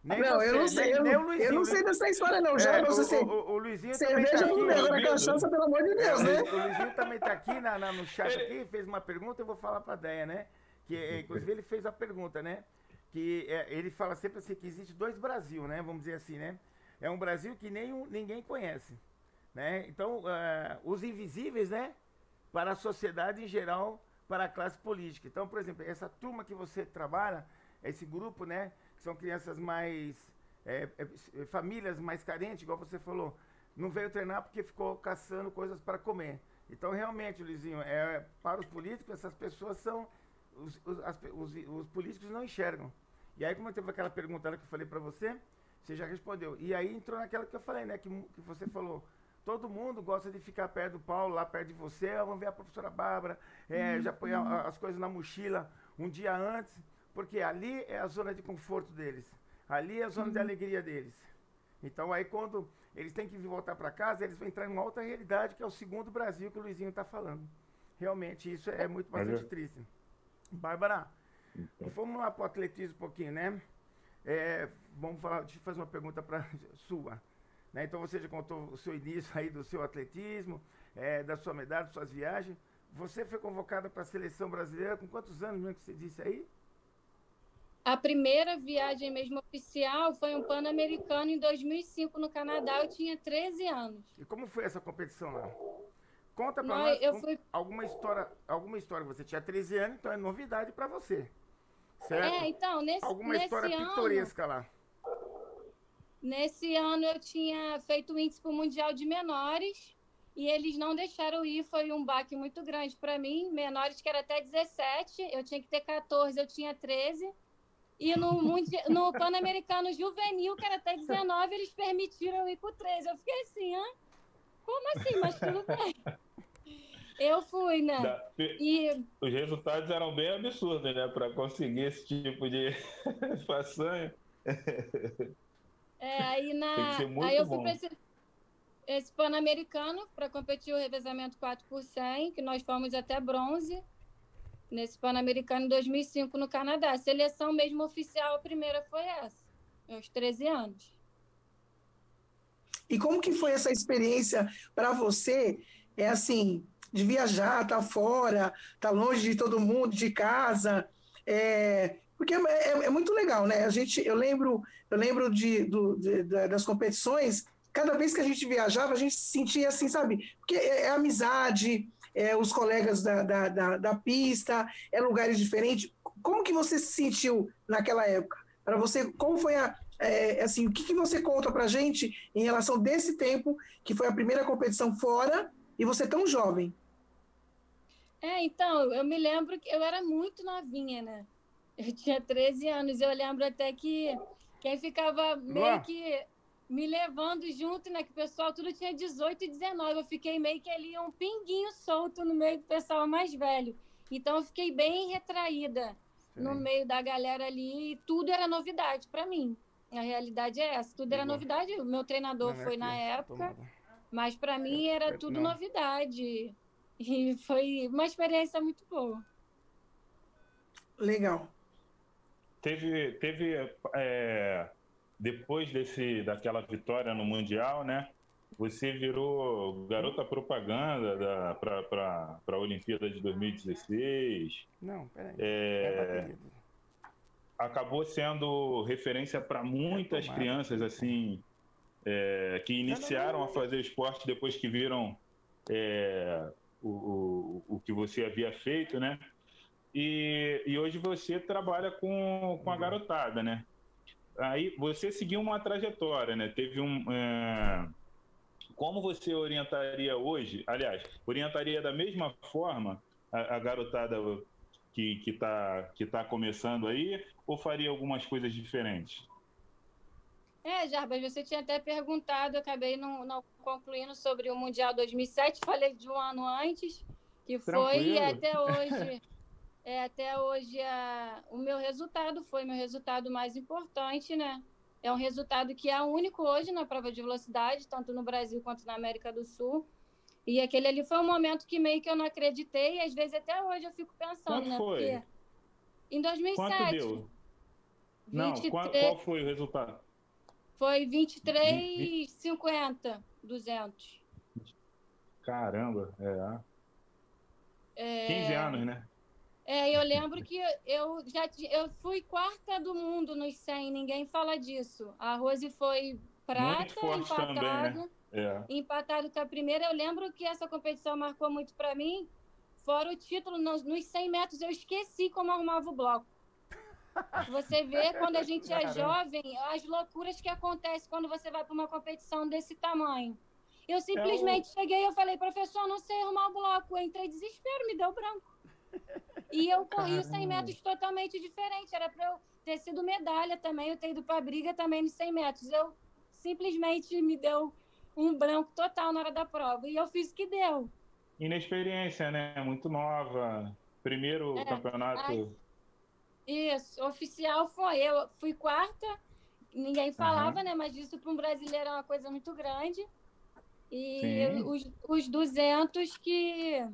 Speaker 1: Nem
Speaker 5: Não,
Speaker 1: você,
Speaker 5: eu não sei,
Speaker 1: nem o Luizinho.
Speaker 5: eu não sei dessa história, não. Já pra você ser.
Speaker 1: O Luizinho também tá
Speaker 5: Cerveja
Speaker 1: aqui.
Speaker 5: por agora cachaça, pelo amor de Deus, né?
Speaker 1: O Luizinho também tá aqui no chat aqui, fez uma pergunta, eu vou falar pra Deia, né? Que, inclusive, ele fez a pergunta, né? Que ele fala sempre assim, que existe dois Brasil, né? Vamos dizer assim, né? É um Brasil que ninguém conhece, né? Então, os invisíveis, né? Para a sociedade em geral, para a classe política. Então, por exemplo, essa turma que você trabalha, esse grupo, né? Que são crianças mais... famílias mais carentes, igual você falou, não veio treinar porque ficou caçando coisas para comer. Então, realmente, Luizinho, para os políticos, essas pessoas são... Os políticos não enxergam. E aí, como teve aquela pergunta que eu falei para você, você já respondeu. E aí entrou naquela que eu falei, né? Que você falou. Todo mundo gosta de ficar perto do Paulo, lá perto de você. Vamos ver a professora Bárbara. Já põe as coisas na mochila um dia antes. Porque ali é a zona de conforto deles. Ali é a zona de alegria deles. Então aí quando eles têm que voltar para casa, eles vão entrar em uma outra realidade, que é o segundo Brasil que o Luizinho está falando. Realmente, isso é muito bastante triste. Bárbara, vamos lá para o atletismo um pouquinho, né? Vamos falar, deixa eu fazer uma pergunta sua. Né? Então você já contou o seu início aí do seu atletismo, da sua medalha, das suas viagens. Você foi convocada para a seleção brasileira com quantos anos mesmo que você disse aí?
Speaker 2: A primeira viagem mesmo oficial foi um Pan-Americano em 2005 no Canadá. Eu tinha 13 anos.
Speaker 1: E como foi essa competição lá? Conta para nós alguma história. Você tinha 13 anos, então é novidade para você. Certo?
Speaker 2: Então,
Speaker 1: alguma história pitoresca lá.
Speaker 2: Nesse ano eu tinha feito o índice para o Mundial de Menores e eles não deixaram ir. Foi um baque muito grande para mim. Menores que era até 17, eu tinha que ter 14, eu tinha 13. E no Pan-Americano Juvenil, que era até 19, eles permitiram eu ir com 13. Eu fiquei assim, como assim? Mas tudo bem. Eu fui, né?
Speaker 4: Os resultados eram bem absurdos, né? Para conseguir esse tipo de façanha.
Speaker 2: Aí eu fui para esse Pan-Americano para competir o revezamento 4 por 100, que nós fomos até bronze. Nesse Pan-Americano em 2005 no Canadá. A seleção mesmo oficial, a primeira foi essa, aos 13 anos.
Speaker 5: E como que foi essa experiência para você, de viajar, tá fora, tá longe de todo mundo, de casa, porque é muito legal, né? Eu lembro das competições, cada vez que a gente viajava, a gente se sentia assim, sabe? Porque é amizade, os colegas da pista, lugares diferentes. Como que você se sentiu naquela época? Para você, como foi o que você conta para a gente em relação desse tempo, que foi a primeira competição fora, e você tão jovem?
Speaker 2: Então, eu me lembro que eu era muito novinha, né? Eu tinha 13 anos, eu lembro até que quem ficava meio que me levando junto, né? Que o pessoal tudo tinha 18 e 19. Eu fiquei meio que ali um pinguinho solto no meio do pessoal mais velho. Então eu fiquei bem retraída no meio da galera ali e tudo era novidade para mim. A realidade é essa, tudo era novidade. O meu treinador foi na época, mas para mim era tudo novidade. E foi uma experiência muito boa.
Speaker 5: Legal.
Speaker 4: Teve depois daquela vitória no Mundial, né? Você virou garota propaganda para a Olimpíada de 2016.
Speaker 1: Não, peraí.
Speaker 4: Acabou sendo referência para muitas crianças assim que iniciaram a fazer esporte depois que viram o que você havia feito, né? E hoje você trabalha com a garotada, né? Aí você seguiu uma trajetória, né? Teve como você orientaria hoje? Aliás, orientaria da mesma forma a garotada que tá começando aí, ou faria algumas coisas diferentes?
Speaker 2: Jarbas, você tinha até perguntado, eu acabei não concluindo sobre o Mundial 2007, falei de um ano antes, que foi, e até hoje o meu resultado foi meu resultado mais importante, né? É um resultado que é único hoje na prova de velocidade, tanto no Brasil quanto na América do Sul. E aquele ali foi um momento que meio que eu não acreditei, e às vezes até hoje eu fico pensando, né?
Speaker 4: Foi?
Speaker 2: Porque Em
Speaker 4: Quanto
Speaker 2: 2007.
Speaker 4: deu? Não,
Speaker 2: 23,
Speaker 4: qual foi o resultado?
Speaker 2: foi 23,50, 200.
Speaker 4: Caramba, 15 anos, né?
Speaker 2: Eu lembro que eu fui quarta do mundo nos 100, ninguém fala disso. A Rose foi
Speaker 4: Muito
Speaker 2: prata,
Speaker 4: forte também, né?
Speaker 2: empatado com a primeira. Eu lembro que essa competição marcou muito para mim. Fora o título, nos 100 metros eu esqueci como arrumava o bloco. Você vê, quando a gente é jovem, as loucuras que acontecem quando você vai para uma competição desse tamanho. Eu simplesmente cheguei e falei, professor, não sei arrumar o bloco. Eu entrei em desespero, me deu branco. E eu corri os 100 metros totalmente diferente. Era para eu ter sido medalha também, eu ter ido para a briga também nos 100 metros. Eu simplesmente me deu um branco total na hora da prova. E eu fiz o que deu.
Speaker 4: Inexperiência, né? Muito nova. Primeiro campeonato.
Speaker 2: Isso, oficial foi. Eu fui quarta, ninguém falava, né? Mas isso para um brasileiro é uma coisa muito grande. E os 200 que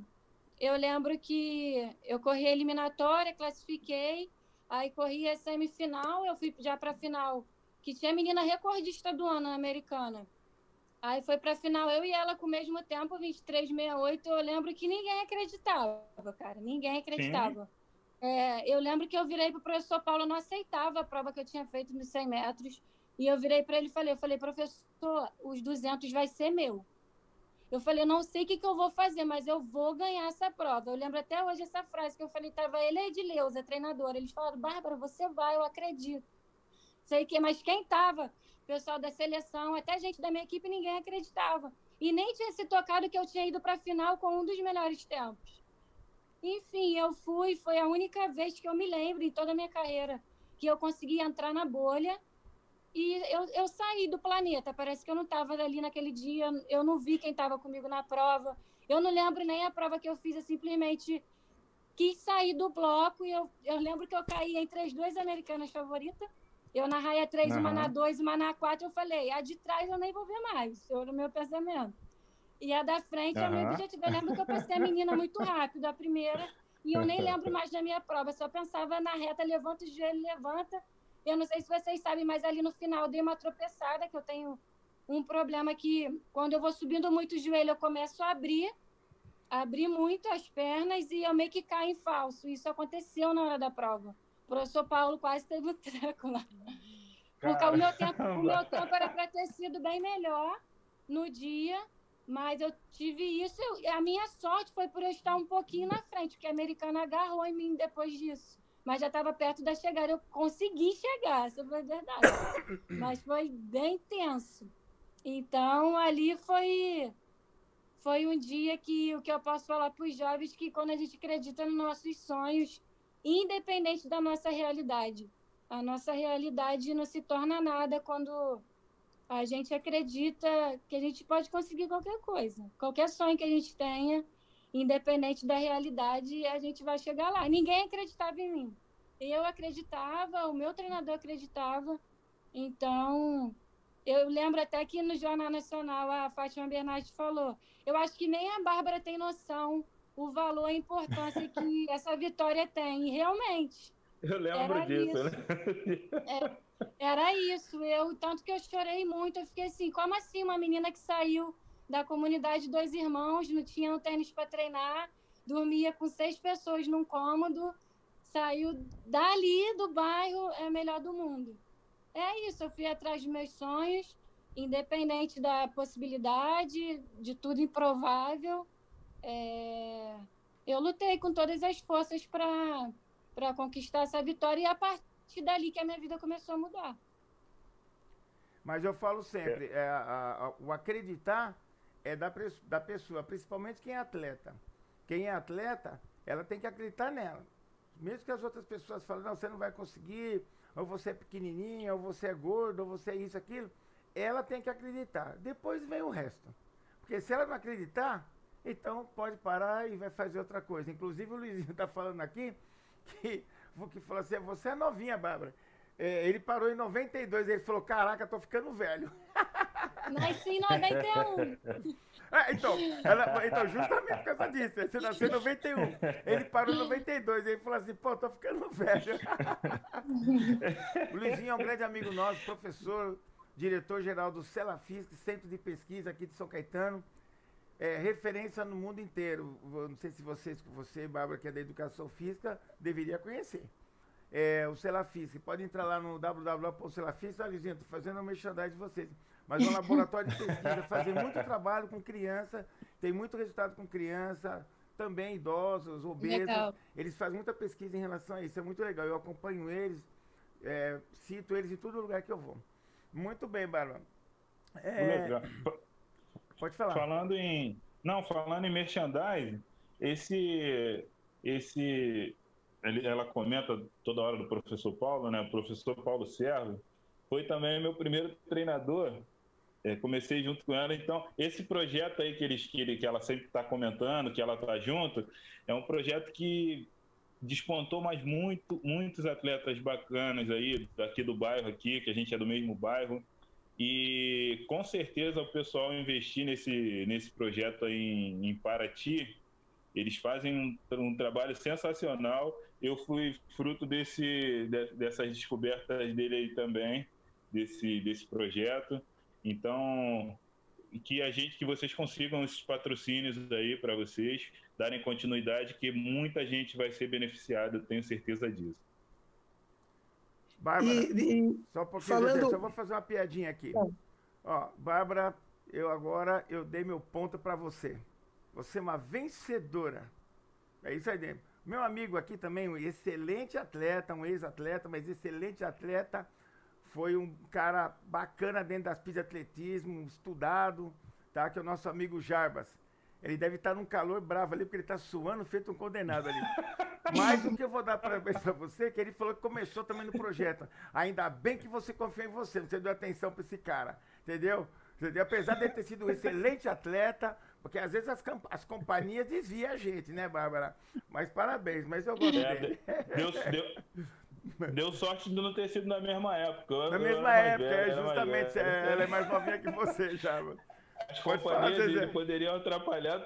Speaker 2: eu lembro que eu corri a eliminatória, classifiquei, aí corri a semifinal, eu fui já para a final, que tinha menina recordista do ano americana. Aí foi para a final, eu e ela com o mesmo tempo, 23,68. Eu lembro que ninguém acreditava, cara, ninguém acreditava. Eu lembro que eu virei para o professor Paulo, não aceitava a prova que eu tinha feito nos 100 metros, e eu virei para ele e falei, professor, os 200 vai ser meu. Eu falei, não sei o que eu vou fazer, mas eu vou ganhar essa prova. Eu lembro até hoje essa frase que eu falei, estava ele e a Edileuza, treinadora. Eles falaram, Bárbara, você vai, eu acredito. Sei que, mas quem estava? Pessoal da seleção, até gente da minha equipe, ninguém acreditava. E nem tinha se tocado que eu tinha ido para a final com um dos melhores tempos. Enfim, eu fui, foi a única vez que eu me lembro em toda a minha carreira que eu consegui entrar na bolha. E eu saí do planeta, parece que eu não estava ali naquele dia, eu não vi quem estava comigo na prova, eu não lembro nem a prova que eu fiz, eu simplesmente quis sair do bloco e eu lembro que eu caí entre as duas americanas favoritas, eu na raia 3, uma na 2, uma na 4, eu falei, a de trás eu nem vou ver mais, esse era o meu pensamento. E a da frente é o meu objetivo, eu lembro que eu passei a menina muito rápido, a primeira, e eu nem lembro mais da minha prova, só pensava na reta, levanta o joelho, levanta. Eu não sei se vocês sabem, mas ali no final eu dei uma tropeçada, que eu tenho um problema que quando eu vou subindo muito o joelho, eu começo a abrir muito as pernas e eu meio que caio em falso. Isso aconteceu na hora da prova. O professor Paulo quase teve um treco lá. Porque o meu tempo era para ter sido bem melhor no dia, mas eu tive isso. A minha sorte foi por eu estar um pouquinho na frente, porque a americana agarrou em mim depois disso. Mas já estava perto da chegada, eu consegui chegar, essa foi a verdade. Mas foi bem tenso. Então, ali foi um dia que o que eu posso falar para os jovens, que quando a gente acredita nos nossos sonhos, independente da nossa realidade, a nossa realidade não se torna nada quando a gente acredita que a gente pode conseguir qualquer coisa. Qualquer sonho que a gente tenha, independente da realidade, a gente vai chegar lá. Ninguém acreditava em mim. Eu acreditava, o meu treinador acreditava. Então, eu lembro até que no Jornal Nacional a Fátima Bernardes falou, eu acho que nem a Bárbara tem noção o valor e a importância que essa vitória tem. E realmente.
Speaker 4: Eu lembro disso, né?
Speaker 2: Era isso. Tanto que eu chorei muito. Eu fiquei assim, como assim uma menina que saiu da comunidade Dois Irmãos, não tinha um tênis para treinar, dormia com 6 pessoas num cômodo, saiu dali do bairro, é melhor do mundo. É isso, eu fui atrás dos meus sonhos, independente da possibilidade, de tudo improvável. Eu lutei com todas as forças para conquistar essa vitória e a partir dali que a minha vida começou a mudar.
Speaker 1: Mas eu falo sempre, o acreditar é da pessoa, principalmente quem é atleta. Quem é atleta, ela tem que acreditar nela. Mesmo que as outras pessoas falem, não, você não vai conseguir, ou você é pequenininha, ou você é gordo, ou você é isso, aquilo, ela tem que acreditar. Depois vem o resto. Porque se ela não acreditar, então pode parar e vai fazer outra coisa. Inclusive o Luizinho está falando aqui, que falou assim, você é novinha, Bárbara. Ele parou em 92, ele falou, caraca, tô ficando velho.
Speaker 2: Nasci em 91.
Speaker 1: Então, justamente por causa disso, você nasceu em 91. Ele parou em 92, ele falou assim, pô, tô ficando velho. O Luizinho é um grande amigo nosso, professor, diretor-geral do Cela Física, Centro de Pesquisa aqui de São Caetano. Referência no mundo inteiro. Não sei se você, Bárbara, que é da Educação Física, deveria conhecer. O Cela Física. Pode entrar lá no www.celafísica. Luizinho, tô fazendo um merchandising de vocês. Mas é um laboratório de pesquisa, fazem muito trabalho com criança, tem muito resultado com criança, também idosos, obesos.
Speaker 2: Legal.
Speaker 1: Eles fazem muita pesquisa em relação a isso, é muito legal. Eu acompanho eles, cito eles em todo lugar que eu vou. Muito bem, Bárbara.
Speaker 4: Legal.
Speaker 1: Pode falar.
Speaker 4: Falando em merchandising, ela comenta toda hora do professor Paulo, né? O professor Paulo Servo foi também meu primeiro treinador. Comecei junto com ela, então esse projeto aí que ela sempre está comentando, que ela está junto, é um projeto que despontou mais muitos atletas bacanas aí, daqui do bairro aqui, que a gente é do mesmo bairro, e com certeza o pessoal investir nesse projeto aí em Paraty, eles fazem um trabalho sensacional. Eu fui fruto dessas descobertas dele aí também, desse projeto. Então, que vocês consigam esses patrocínios aí para vocês, darem continuidade, que muita gente vai ser beneficiada, eu tenho certeza disso.
Speaker 1: Bárbara, só um pouquinho, só vou fazer uma piadinha aqui. Ó, Bárbara, eu dei meu ponto para você. Você é uma vencedora. É isso aí dentro. Meu amigo aqui também, um excelente atleta, um ex-atleta, mas excelente atleta. Foi um cara bacana dentro das pistas de atletismo, estudado, tá? Que é o nosso amigo Jarbas. Ele deve estar num calor bravo ali, porque ele está suando, feito um condenado ali. Mas o que eu vou dar parabéns para você, é que ele falou que começou também no projeto. Ainda bem que você confia em você deu atenção para esse cara, entendeu? Apesar de ele ter sido um excelente atleta, porque às vezes as companhias desviam a gente, né, Bárbara? Mas parabéns, mas eu gosto dele.
Speaker 4: Deu sorte de não ter sido na mesma época.
Speaker 1: Na mesma época, justamente. Ela é mais novinha que você, já.
Speaker 4: As companhias dele poderiam atrapalhar.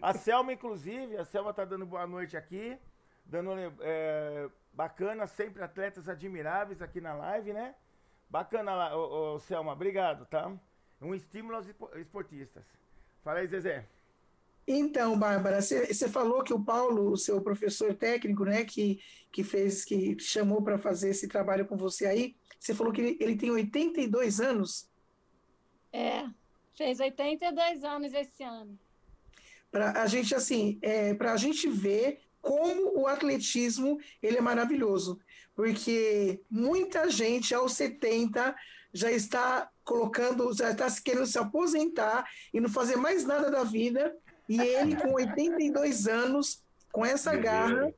Speaker 1: A Selma, inclusive, tá dando boa noite aqui. Bacana, sempre atletas admiráveis aqui na live, né? Bacana lá, Selma, obrigado, tá? Um estímulo aos esportistas. Fala aí, Zezé.
Speaker 5: Então, Bárbara, você falou que o Paulo, o seu professor técnico, né, que chamou para fazer esse trabalho com você aí, você falou que ele tem 82 anos?
Speaker 2: Fez 82 anos esse ano.
Speaker 5: Para a gente, assim, para a gente ver como o atletismo ele é maravilhoso, porque muita gente aos 70 já está querendo se aposentar e não fazer mais nada da vida, e ele com 82 anos, com essa garra,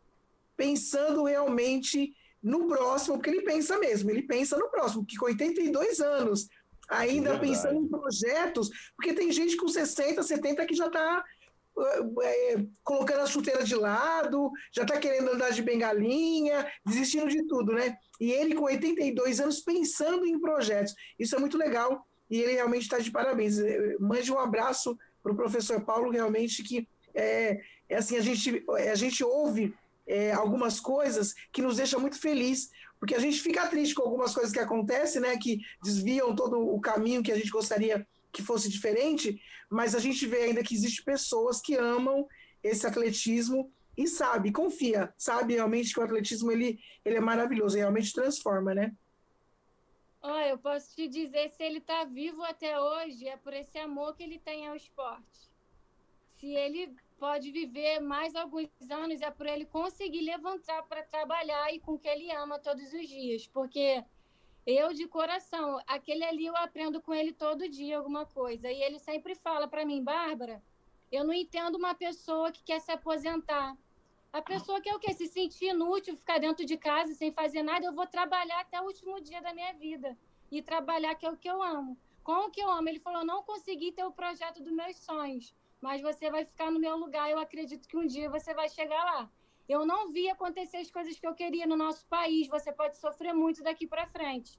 Speaker 5: pensando realmente no próximo, porque ele pensa no próximo, que com 82 anos, ainda pensando em projetos, porque tem gente com 60, 70 que já está colocando a chuteira de lado, já está querendo andar de bengalinha, desistindo de tudo, né? E ele com 82 anos pensando em projetos. Isso é muito legal e ele realmente está de parabéns. Mande um abraço para o professor Paulo, realmente que assim, a gente ouve algumas coisas que nos deixam muito feliz, porque a gente fica triste com algumas coisas que acontecem, né, que desviam todo o caminho que a gente gostaria que fosse diferente, mas a gente vê ainda que existem pessoas que amam esse atletismo e confia, sabe realmente que o atletismo ele é maravilhoso, realmente transforma, né?
Speaker 2: Eu posso te dizer, se ele está vivo até hoje, é por esse amor que ele tem ao esporte. Se ele pode viver mais alguns anos, é por ele conseguir levantar para trabalhar e com o que ele ama todos os dias, porque eu, de coração, aquele ali eu aprendo com ele todo dia alguma coisa. E ele sempre fala para mim, Bárbara, eu não entendo uma pessoa que quer se aposentar. A pessoa quer o quê? Se sentir inútil, ficar dentro de casa sem fazer nada, eu vou trabalhar até o último dia da minha vida. E trabalhar, que é o que eu amo. Com o que eu amo? Ele falou, não consegui ter o projeto dos meus sonhos, mas você vai ficar no meu lugar, eu acredito que um dia você vai chegar lá. Eu não vi acontecer as coisas que eu queria no nosso país, você pode sofrer muito daqui para frente.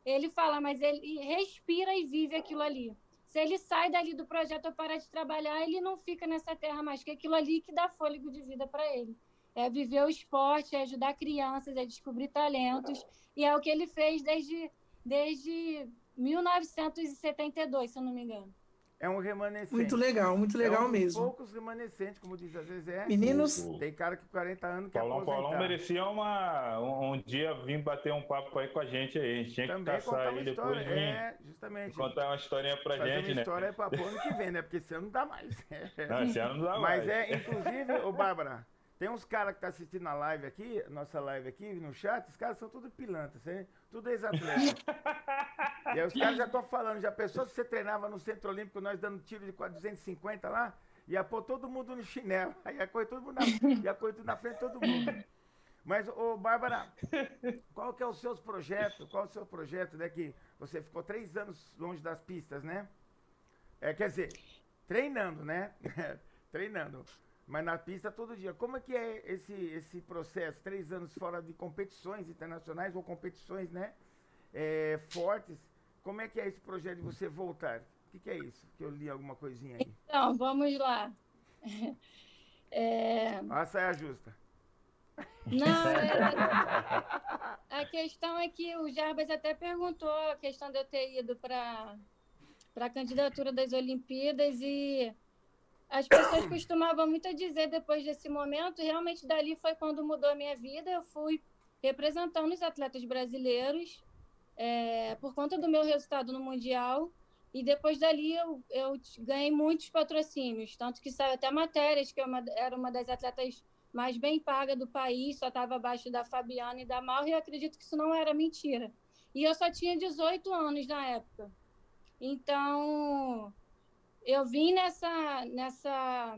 Speaker 2: ele fala, mas ele respira e vive aquilo ali. Se ele sai dali do projeto ou parar de trabalhar, ele não fica nessa terra mais, que é aquilo ali que dá fôlego de vida para ele. É viver o esporte, é ajudar crianças, é descobrir talentos, e é o que ele fez desde 1972, se eu não me engano.
Speaker 1: É um remanescente.
Speaker 5: Muito legal
Speaker 1: É um dos
Speaker 5: mesmo.
Speaker 1: poucos remanescentes, como diz a Zezé.
Speaker 5: Meninos,
Speaker 1: Tem cara que com 40 anos quer
Speaker 4: Paulão
Speaker 1: aposentar.
Speaker 4: merecia um dia vir bater um papo aí com a gente aí. A gente tinha que
Speaker 1: Também contar
Speaker 4: caçar
Speaker 1: uma
Speaker 4: aí
Speaker 1: história.
Speaker 4: depois
Speaker 1: Justamente.
Speaker 4: contar uma historinha pra
Speaker 1: Fazer
Speaker 4: gente,
Speaker 1: uma
Speaker 4: né?
Speaker 1: história pra pôr ano que vem, né? Porque esse ano não dá mais.
Speaker 4: Não, esse ano não dá
Speaker 1: Mas
Speaker 4: mais.
Speaker 1: inclusive, ô Bárbara, tem uns caras que tá assistindo a live aqui, nossa live aqui, no chat, os caras são tudo pilantras, hein? Tudo ex-atletas. E aí os caras já estão falando, já pensou se você treinava no Centro Olímpico, nós dando tiro de 250 lá, ia pôr todo mundo no chinelo, aí ia correr todo mundo na frente de todo mundo. Mas, ô Bárbara, qual que é os seus projetos? Qual é o seu projeto, né? Que você ficou 3 anos longe das pistas, né? Quer dizer, treinando, né? Treinando. Mas na pista todo dia. Como é que é esse processo? 3 anos fora de competições internacionais ou competições, né? Fortes. Como é que é esse projeto de você voltar? O que é isso? Que eu li alguma coisinha aí.
Speaker 2: Então, vamos lá.
Speaker 1: A saia justa.
Speaker 2: Não, a questão é que o Jarbas até perguntou a questão de eu ter ido para a candidatura das Olimpíadas e as pessoas costumavam muito dizer depois desse momento, realmente dali foi quando mudou a minha vida, eu fui representando os atletas brasileiros por conta do meu resultado no Mundial e depois dali eu ganhei muitos patrocínios, tanto que saiu até matérias que eu era uma das atletas mais bem paga do país, só estava abaixo da Fabiana e da Mauro, e eu acredito que isso não era mentira. E eu só tinha 18 anos na época. Então, eu vim nessa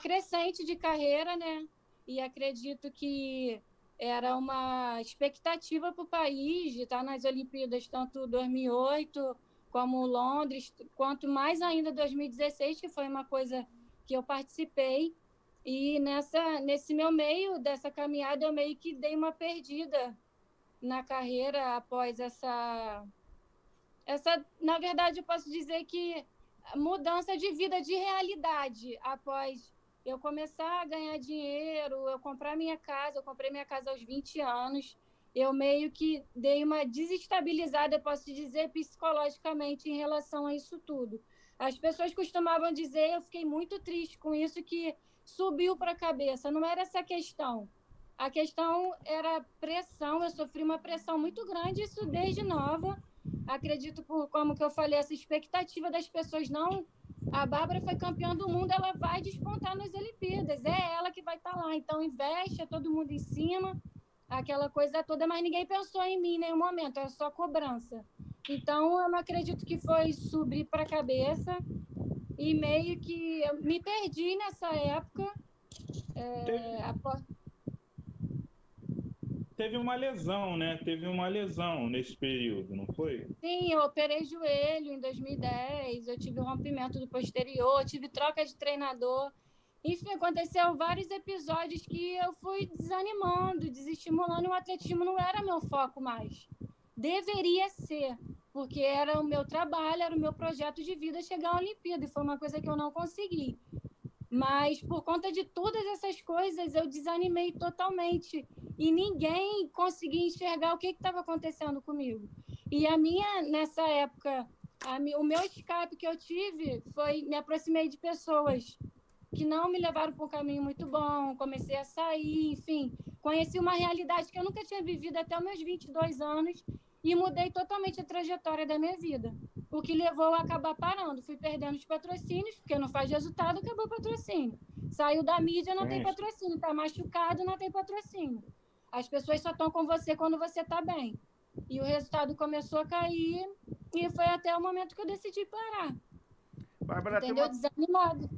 Speaker 2: crescente de carreira, né? E acredito que era uma expectativa para o país de estar nas Olimpíadas, tanto 2008 como Londres, quanto mais ainda 2016, que foi uma coisa que eu participei. E nesse meu meio, dessa caminhada, eu meio que dei uma perdida na carreira após essa, na verdade, eu posso dizer que mudança de vida, de realidade, após eu começar a ganhar dinheiro, eu comprei minha casa aos 20 anos, eu meio que dei uma desestabilizada, eu posso dizer, psicologicamente em relação a isso tudo. As pessoas costumavam dizer, eu fiquei muito triste com isso, que subiu para a cabeça, não era essa questão. A questão era pressão, eu sofri uma pressão muito grande, isso desde nova. Acredito, como que eu falei, essa expectativa das pessoas, não, a Bárbara foi campeã do mundo, ela vai despontar nas Olimpíadas, é ela que vai estar lá, então investe, é todo mundo em cima, aquela coisa toda, mas ninguém pensou em mim em nenhum momento, era só cobrança. Então, eu não acredito que foi subir para a cabeça, e meio que eu me perdi nessa época.
Speaker 4: Teve uma lesão, né? Teve uma lesão nesse período, não foi?
Speaker 2: Sim, eu operei joelho em 2010, eu tive rompimento do posterior, tive troca de treinador. Enfim, aconteceu vários episódios que eu fui desanimando, desestimulando, e o atletismo não era meu foco mais. Deveria ser, porque era o meu trabalho, era o meu projeto de vida chegar à Olimpíada, e foi uma coisa que eu não consegui. Mas, por conta de todas essas coisas, eu desanimei totalmente. E ninguém conseguia enxergar o que estava acontecendo comigo. E nessa época, o meu escape que eu tive foi, me aproximei de pessoas que não me levaram para um caminho muito bom, comecei a sair, enfim, conheci uma realidade que eu nunca tinha vivido até os meus 22 anos e mudei totalmente a trajetória da minha vida, o que levou a acabar parando. Fui perdendo os patrocínios, porque não faz resultado, acabou o patrocínio. Saiu da mídia, não tem patrocínio, está machucado, não tem patrocínio. As pessoas só estão com você quando você está bem. E o resultado começou a cair e foi até o momento que eu decidi parar.
Speaker 1: Bárbara,
Speaker 2: entendeu? Desanimado.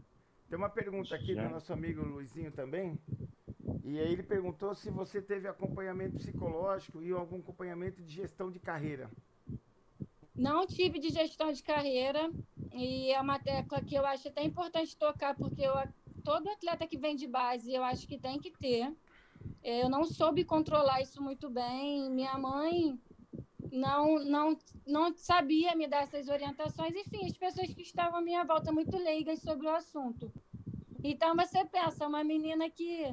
Speaker 1: Tem uma pergunta aqui do nosso amigo Luizinho também. E aí ele perguntou se você teve acompanhamento psicológico e algum acompanhamento de gestão de carreira.
Speaker 2: Não tive de gestão de carreira. E é uma tecla que eu acho até importante tocar, porque todo atleta que vem de base, eu acho que tem que ter. Eu não soube controlar isso muito bem. Minha mãe, não sabia me dar essas orientações. Enfim, as pessoas que estavam à minha volta muito leigas sobre o assunto. Então, você pensa, uma menina que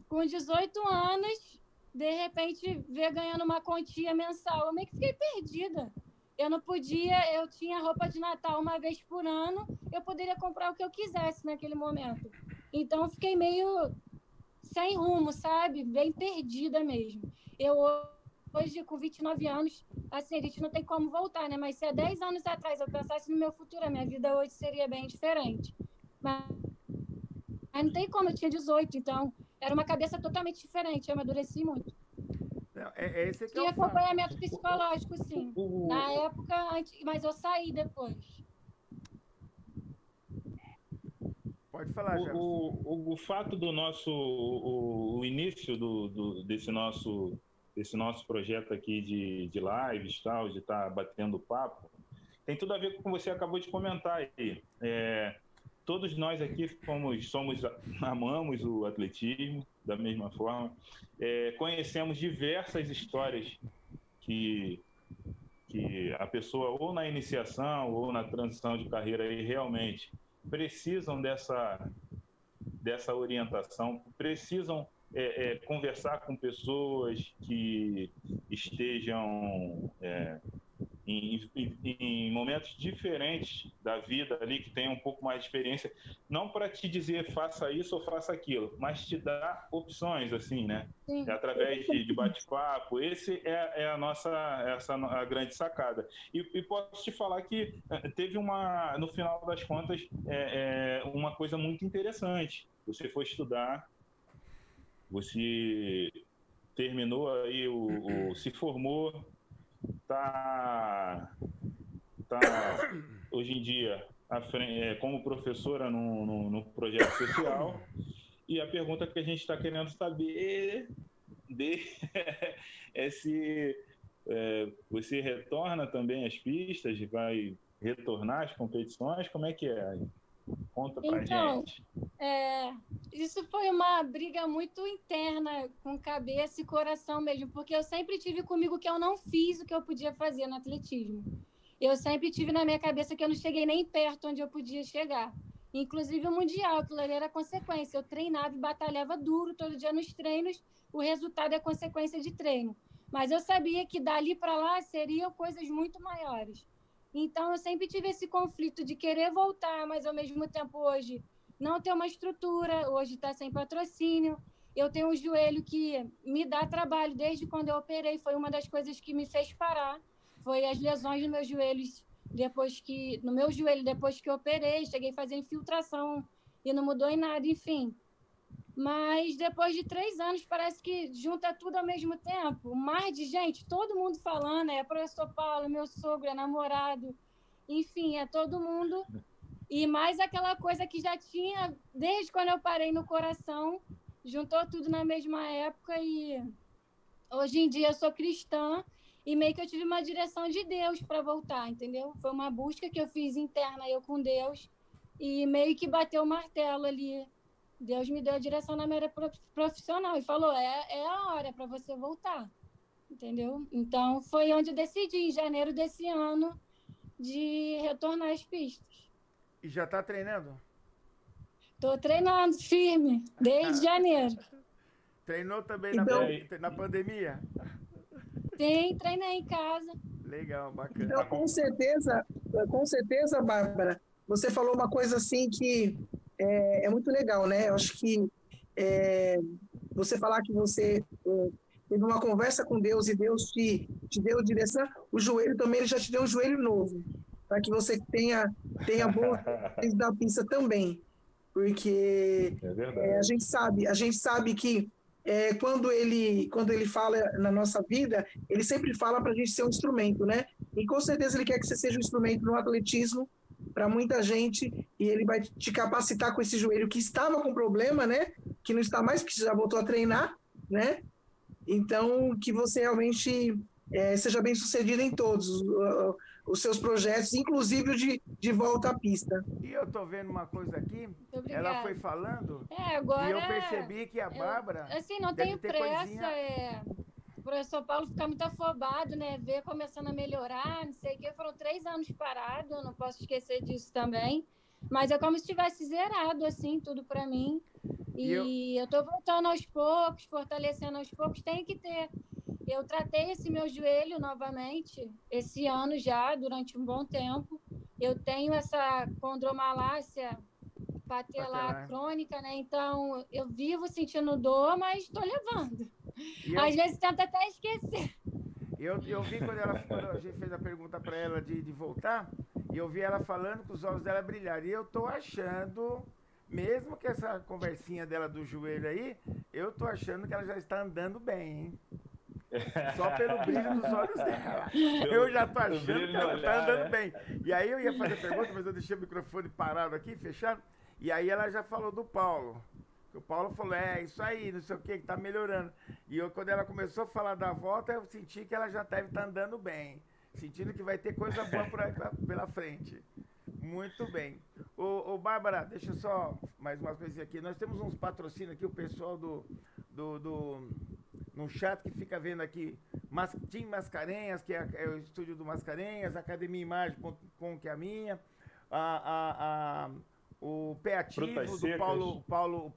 Speaker 2: com 18 anos, de repente, vê ganhando uma quantia mensal. Eu meio que fiquei perdida. Eu não podia, eu tinha roupa de Natal uma vez por ano, eu poderia comprar o que eu quisesse naquele momento. Então, eu fiquei meio sem rumo, sabe? Bem perdida mesmo. Eu hoje, com 29 anos, assim, a gente não tem como voltar, né? Mas se há 10 anos atrás eu pensasse no meu futuro, a minha vida hoje seria bem diferente. Mas não tem como, eu tinha 18, então era uma cabeça totalmente diferente, eu amadureci muito.
Speaker 1: Não, esse que é
Speaker 2: E
Speaker 1: o fato.
Speaker 2: acompanhamento psicológico, sim. Na época, mas eu saí depois.
Speaker 1: Pode falar, Jefferson.
Speaker 4: O fato do nosso, o início desse nosso projeto aqui de lives, tal, de estar batendo papo, tem tudo a ver com o que você acabou de comentar aí. Todos nós aqui amamos o atletismo da mesma forma, conhecemos diversas histórias que a pessoa, ou na iniciação ou na transição de carreira, aí, realmente precisam dessa orientação, precisam conversar com pessoas que estejam em momentos diferentes da vida ali, que tenham um pouco mais de experiência, não para te dizer faça isso ou faça aquilo, mas te dar opções, assim, né? Através de bate-papo. Esse é a grande sacada. E posso te falar que teve no final das contas, uma coisa muito interessante. Você foi estudar, você terminou aí, se formou, tá hoje em dia como professora no projeto social, e a pergunta que a gente está querendo saber é se você retorna também às pistas, vai retornar às competições, como é que é? Conta pra gente.
Speaker 2: Isso foi uma briga muito interna, com cabeça e coração mesmo, porque eu sempre tive comigo que eu não fiz o que eu podia fazer no atletismo. Eu sempre tive na minha cabeça que eu não cheguei nem perto onde eu podia chegar. Inclusive o Mundial, aquilo ali era consequência. Eu treinava e batalhava duro todo dia nos treinos, o resultado é consequência de treino. Mas eu sabia que dali para lá seriam coisas muito maiores. Então, eu sempre tive esse conflito de querer voltar, mas ao mesmo tempo hoje não ter uma estrutura, hoje está sem patrocínio. Eu tenho um joelho que me dá trabalho desde quando eu operei, foi uma das coisas que me fez parar. Foi as lesões no meu joelho depois que eu operei, cheguei a fazer infiltração e não mudou em nada, enfim. Mas depois de 3 anos, parece que junta tudo ao mesmo tempo. Um mar de gente, todo mundo falando, professor Paulo, meu sogro, namorado, enfim, todo mundo. E mais aquela coisa que já tinha, desde quando eu parei no coração, juntou tudo na mesma época. E hoje em dia eu sou cristã e meio que eu tive uma direção de Deus para voltar, entendeu? Foi uma busca que eu fiz interna, eu com Deus, e meio que bateu o martelo ali. Deus me deu a direção na minha área profissional e falou, é a hora para você voltar, entendeu? Então, foi onde eu decidi, em janeiro desse ano, de retornar às pistas.
Speaker 1: E já está treinando?
Speaker 2: Estou treinando firme, desde janeiro.
Speaker 1: Treinou também na pandemia?
Speaker 2: Sim, treinei em casa.
Speaker 1: Legal, bacana.
Speaker 5: Então, com certeza, Bárbara, você falou uma coisa assim que é muito legal, né? Eu acho que você falar que você teve uma conversa com Deus e Deus te deu direção, o joelho também, ele já te deu um joelho novo, para que você tenha boa da pista também, porque a gente sabe que quando ele fala na nossa vida, ele sempre fala para a gente ser um instrumento, né? E com certeza ele quer que você seja um instrumento no atletismo para muita gente, e ele vai te capacitar com esse joelho que estava com problema, né? Que não está mais, porque já voltou a treinar, né? Então, que você realmente seja bem sucedido em todos os seus projetos, inclusive o de volta à pista.
Speaker 1: E eu tô vendo uma coisa aqui, ela foi falando,
Speaker 2: agora,
Speaker 1: e eu percebi que a Bárbara...
Speaker 2: assim, não tenho pressa, professor Paulo fica muito afobado, né? Ver começando a melhorar, não sei o quê. Foram 3 anos parado, eu não posso esquecer disso também. Mas é como se tivesse zerado, assim, tudo para mim. E eu tô voltando aos poucos, fortalecendo aos poucos. Tem que ter. Eu tratei esse meu joelho novamente, esse ano já, durante um bom tempo. Eu tenho essa condromalácia patelar crônica, né? Então, eu vivo sentindo dor, mas estou levando. Às vezes tento até esquecer.
Speaker 1: Eu vi quando a gente fez a pergunta para ela de voltar, e eu vi ela falando que os olhos dela brilharam. E eu tô achando, mesmo que essa conversinha dela do joelho aí, eu tô achando que ela já está andando bem, hein? Só pelo brilho dos olhos dela. Eu já tô achando que ela tá andando bem. E aí eu ia fazer a pergunta, mas eu deixei o microfone parado aqui, fechado. E aí ela já falou do Paulo. O Paulo falou, isso aí, não sei o que tá melhorando. E quando ela começou a falar da volta, eu senti que ela já deve estar andando bem. Sentindo que vai ter coisa boa por aí pela frente. Muito bem. Ô, Bárbara, deixa eu só mais uma coisinha aqui. Nós temos uns patrocínios aqui, o pessoal no chat que fica vendo aqui, Team Mascarenhas, que é o estúdio do Mascarenhas, Academia Imagem.com, que é a minha, o Pé Ativo do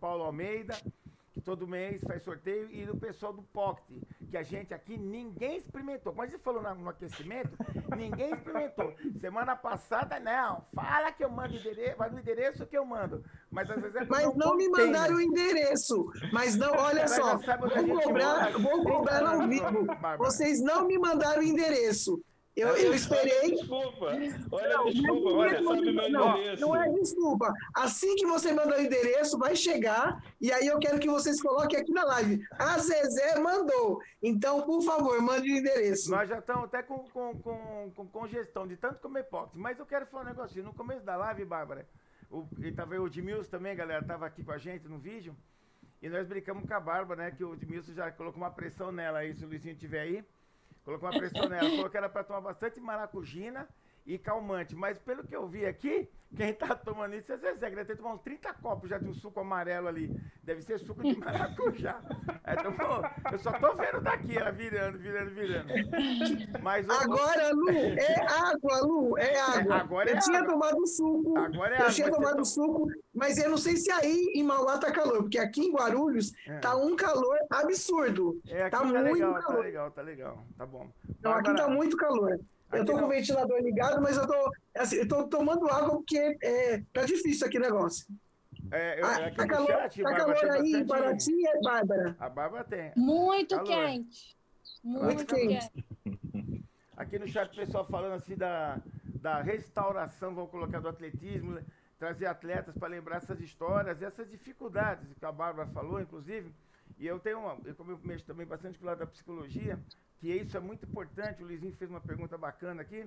Speaker 1: Paulo Almeida, que todo mês faz sorteio, e do pessoal do Pocket, que a gente aqui ninguém experimentou. Como a gente falou no aquecimento, ninguém experimentou. Semana passada, não, fala que eu mando endereço, vai no endereço que eu mando. Mas às vezes
Speaker 5: mas não me mandaram o endereço. Mas não, olha só, vou cobrar ao vivo. Vocês não me mandaram o endereço. Eu esperei.
Speaker 4: Desculpa. Olha, sabe meu endereço.
Speaker 5: Não é desculpa. Assim que você mandar o endereço, vai chegar. E aí eu quero que vocês coloquem aqui na live. A Zezé mandou. Então, por favor, mande o endereço.
Speaker 1: Nós já estamos até com congestão de tanto comer pocket. Mas eu quero falar um negocinho. No começo da live, Bárbara, e tava o Edmilson também, galera, estava aqui com a gente no vídeo. E nós brincamos com a Bárbara, né? Que o Edmilson já colocou uma pressão nela aí, se o Luizinho estiver aí. Colocou uma pressão nela, falou que era para tomar bastante maracujina e calmante. Mas pelo que eu vi aqui, quem tá tomando isso é Zezé, que deve ter tomado uns 30 copos já de um suco amarelo ali. Deve ser suco de maracujá. Eu só tô vendo daqui ela virando. Mas
Speaker 5: agora, Lu, é água, Lu, é água.
Speaker 1: Agora
Speaker 5: eu tinha tomado suco.
Speaker 1: Agora é água.
Speaker 5: Eu tinha tomado suco, mas eu não sei se aí em Mauá tá calor, porque aqui em Guarulhos tá um calor absurdo. Tá muito calor.
Speaker 1: Tá legal. Tá bom.
Speaker 5: Não, aqui tá muito calor. Eu tô com o ventilador ligado, mas eu tô tomando água porque tá difícil aqui o negócio.
Speaker 1: Tá calor
Speaker 5: aí em Paraty, Bárbara?
Speaker 1: A Bárbara tem.
Speaker 2: Muito
Speaker 1: calor.
Speaker 2: Quente.
Speaker 5: Muito quente.
Speaker 1: Aqui no chat o pessoal falando assim da restauração, vamos colocar, do atletismo, trazer atletas para lembrar essas histórias, essas dificuldades que a Bárbara falou, inclusive. E eu tenho como eu mexo também bastante com o lado da psicologia, que isso é muito importante. O Luizinho fez uma pergunta bacana aqui.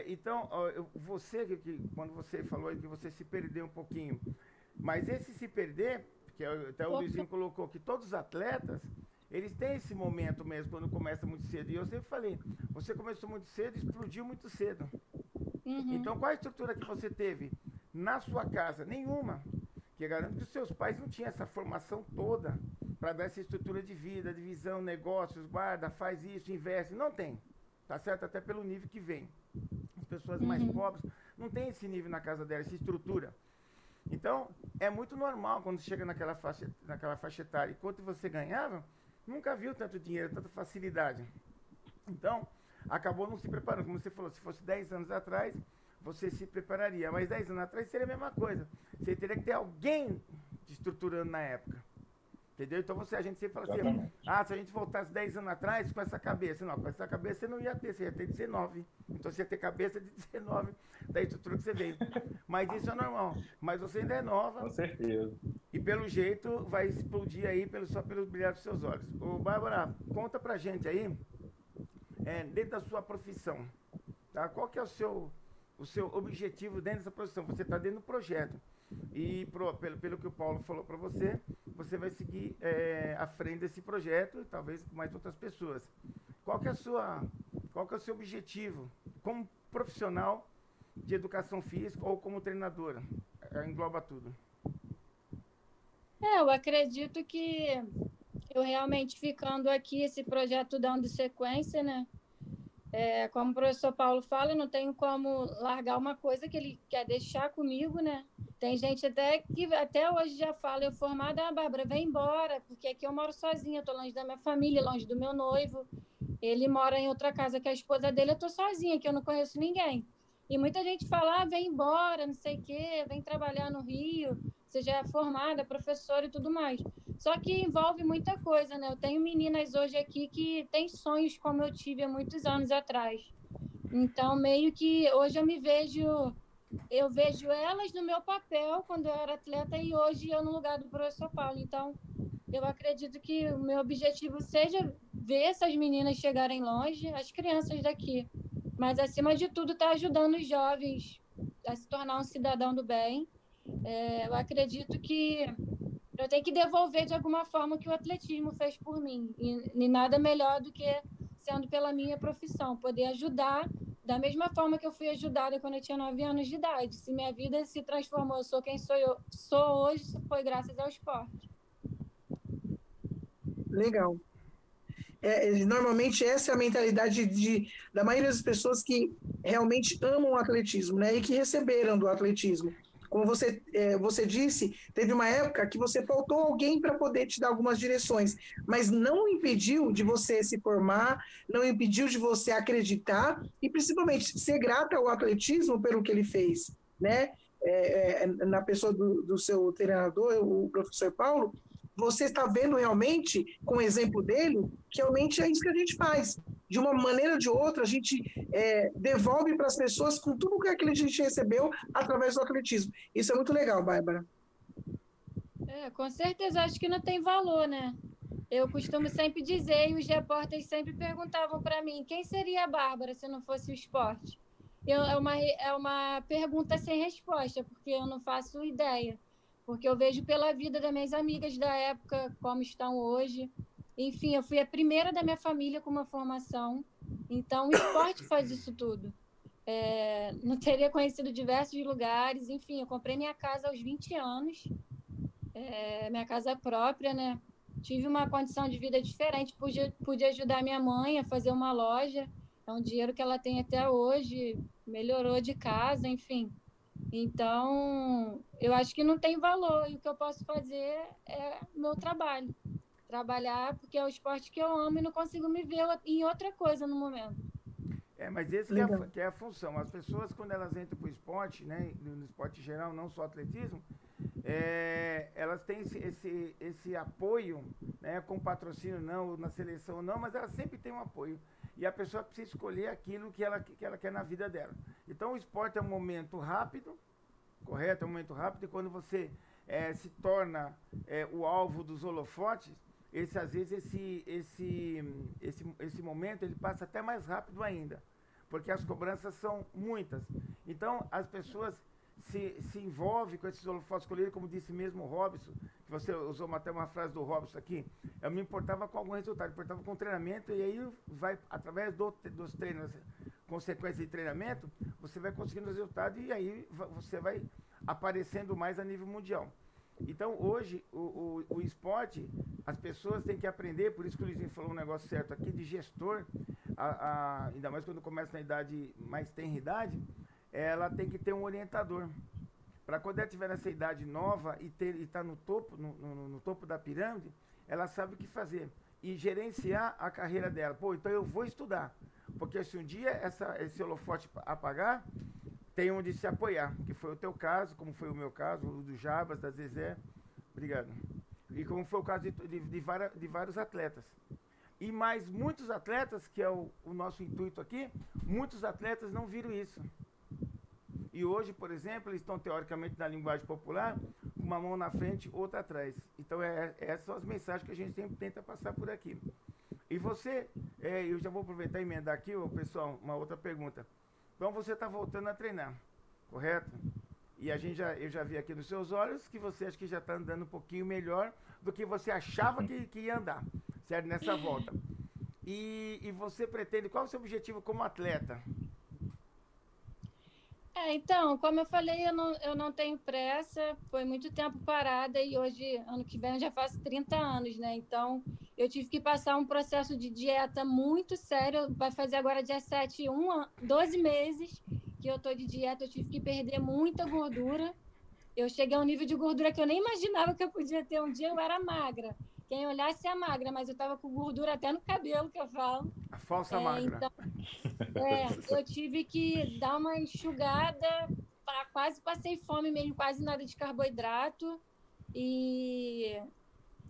Speaker 1: Então, você, quando você falou aí que você se perdeu um pouquinho, mas esse se perder, que até o Luizinho colocou, que todos os atletas, eles têm esse momento mesmo, quando começa muito cedo. E eu sempre falei, você começou muito cedo e explodiu muito cedo.
Speaker 2: Uhum.
Speaker 1: Então, qual a estrutura que você teve na sua casa? Nenhuma. Que eu garanto que os seus pais não tinham essa formação toda para dar essa estrutura de vida, de visão, negócios, guarda, faz isso, investe. Não tem. Tá certo? Até pelo nível que vem. As pessoas mais pobres não têm esse nível na casa delas, essa estrutura. Então, é muito normal quando chega naquela faixa etária. E quanto você ganhava, nunca viu tanto dinheiro, tanta facilidade. Então, acabou não se preparando. Como você falou, se fosse 10 anos atrás, você se prepararia. Mas 10 anos atrás seria a mesma coisa. Você teria que ter alguém te estruturando na época. Entendeu? Então a gente sempre fala assim, se a gente voltasse 10 anos atrás com essa cabeça, não, com essa cabeça você não ia ter, você ia ter 19. Então você ia ter cabeça de 19 da estrutura que você veio. Mas isso é normal. Mas você ainda é nova.
Speaker 4: Com certeza.
Speaker 1: E pelo jeito vai explodir aí só pelo brilhar dos seus olhos. Ô, Bárbara, conta pra gente aí, dentro da sua profissão, tá? Qual que é o seu objetivo dentro dessa profissão? Você está dentro do projeto. E pelo que o Paulo falou para você, você vai seguir à frente desse projeto e talvez com mais outras pessoas. Qual que é o seu objetivo como profissional de educação física ou como treinadora? Engloba tudo.
Speaker 2: Eu acredito que eu realmente ficando aqui, esse projeto dando sequência, né? Como o professor Paulo fala, eu não tenho como largar uma coisa que ele quer deixar comigo, né? Tem gente até que até hoje já fala, eu formada, Bárbara, vem embora, porque aqui eu moro sozinha, eu tô longe da minha família, longe do meu noivo. Ele mora em outra casa que a esposa dele, eu tô sozinha, que eu não conheço ninguém. E muita gente fala, vem embora, não sei o quê, vem trabalhar no Rio, você já é formada, professora e tudo mais. Só que envolve muita coisa, né? Eu tenho meninas hoje aqui que têm sonhos como eu tive há muitos anos atrás. Então, meio que hoje eu vejo elas no meu papel quando eu era atleta e hoje eu no lugar do professor Paulo. Então, eu acredito que o meu objetivo seja ver essas meninas chegarem longe, as crianças daqui. Mas, acima de tudo, tá ajudando os jovens a se tornar um cidadão do bem. Eu acredito que eu tenho que devolver de alguma forma o que o atletismo fez por mim. E nada melhor do que sendo pela minha profissão, poder ajudar da mesma forma que eu fui ajudada quando eu tinha 9 anos de idade. Se minha vida se transformou, eu sou quem sou hoje, foi graças ao esporte.
Speaker 5: Legal. Normalmente essa é a mentalidade da maioria das pessoas que realmente amam o atletismo, né? E que receberam do atletismo. Como você disse, teve uma época que você faltou alguém para poder te dar algumas direções, mas não impediu de você se formar, não impediu de você acreditar e principalmente ser grata ao atletismo pelo que ele fez, né? Na pessoa do seu treinador, o professor Paulo, você está vendo realmente, com o exemplo dele, que realmente é isso que a gente faz. De uma maneira ou de outra, a gente devolve para as pessoas com tudo que a gente recebeu através do atletismo. Isso é muito legal, Bárbara.
Speaker 2: Com certeza, acho que não tem valor, né? Eu costumo sempre dizer, e os repórteres sempre perguntavam para mim, quem seria a Bárbara se não fosse o esporte? É uma pergunta sem resposta, porque eu não faço ideia. Porque eu vejo pela vida das minhas amigas da época, como estão hoje. Enfim, eu fui a primeira da minha família com uma formação. Então, o esporte faz isso tudo. Não teria conhecido diversos lugares. Enfim, eu comprei minha casa aos 20 anos. Minha casa própria, né? Tive uma condição de vida diferente. Pude ajudar minha mãe a fazer uma loja. É um dinheiro que ela tem até hoje. Melhorou de casa, enfim. Então, eu acho que não tem valor. E o que eu posso fazer é o meu trabalho. Trabalhar porque é o esporte que eu amo e não consigo me ver em outra coisa no momento.
Speaker 1: Mas esse que é a função. As pessoas, quando elas entram para o esporte, né, no esporte geral, não só atletismo, elas têm esse apoio, né, com patrocínio não, na seleção não, mas elas sempre têm um apoio. E a pessoa precisa escolher aquilo que ela quer na vida dela. Então, o esporte é um momento rápido, correto? É um momento rápido, e quando você se torna o alvo dos holofotes, às vezes esse momento ele passa até mais rápido ainda, porque as cobranças são muitas. Então, as pessoas se envolvem com esses holofotes coloridos, como disse mesmo o Robson, que você usou até uma frase do Robson aqui, eu me importava com algum resultado, me importava com treinamento, e aí vai, através dos treinos, consequência de treinamento, você vai conseguindo resultado e aí você vai aparecendo mais a nível mundial. Então, hoje, o esporte, as pessoas têm que aprender, por isso que o Luizinho falou um negócio certo aqui, de gestor, ainda mais quando começa na idade, mais tenra idade, ela tem que ter um orientador. Para quando ela estiver nessa idade nova e estar no topo da pirâmide, ela sabe o que fazer. E gerenciar a carreira dela. Então eu vou estudar. Porque se um dia esse holofote apagar, tem onde se apoiar. Que foi o teu caso, como foi o meu caso, o do Jabas, da Zezé. Obrigado. E como foi o caso de vários atletas. E mais muitos atletas, que é o nosso intuito aqui, muitos atletas não viram isso. E hoje, por exemplo, eles estão teoricamente na linguagem popular, com uma mão na frente, outra atrás. Então, essas são as mensagens que a gente sempre tenta passar por aqui. E você, eu já vou aproveitar e emendar aqui, pessoal, uma outra pergunta. Então, você está voltando a treinar, correto? E eu já vi aqui nos seus olhos que você acha que já está andando um pouquinho melhor do que você achava que ia andar, certo? Nessa volta. E você pretende, qual é o seu objetivo como atleta?
Speaker 2: Então, como eu falei, eu não tenho pressa, foi muito tempo parada e hoje, ano que vem, eu já faço 30 anos, né? Então, eu tive que passar um processo de dieta muito sério, vai fazer agora dia 7, 12 meses que eu tô de dieta, eu tive que perder muita gordura. Eu cheguei a um nível de gordura que eu nem imaginava que eu podia ter. Um dia eu era magra. Quem olhasse é magra, mas eu estava com gordura até no cabelo, que eu falo.
Speaker 1: A falsa magra.
Speaker 2: Então, eu tive que dar uma enxugada, quase passei fome mesmo, quase nada de carboidrato. E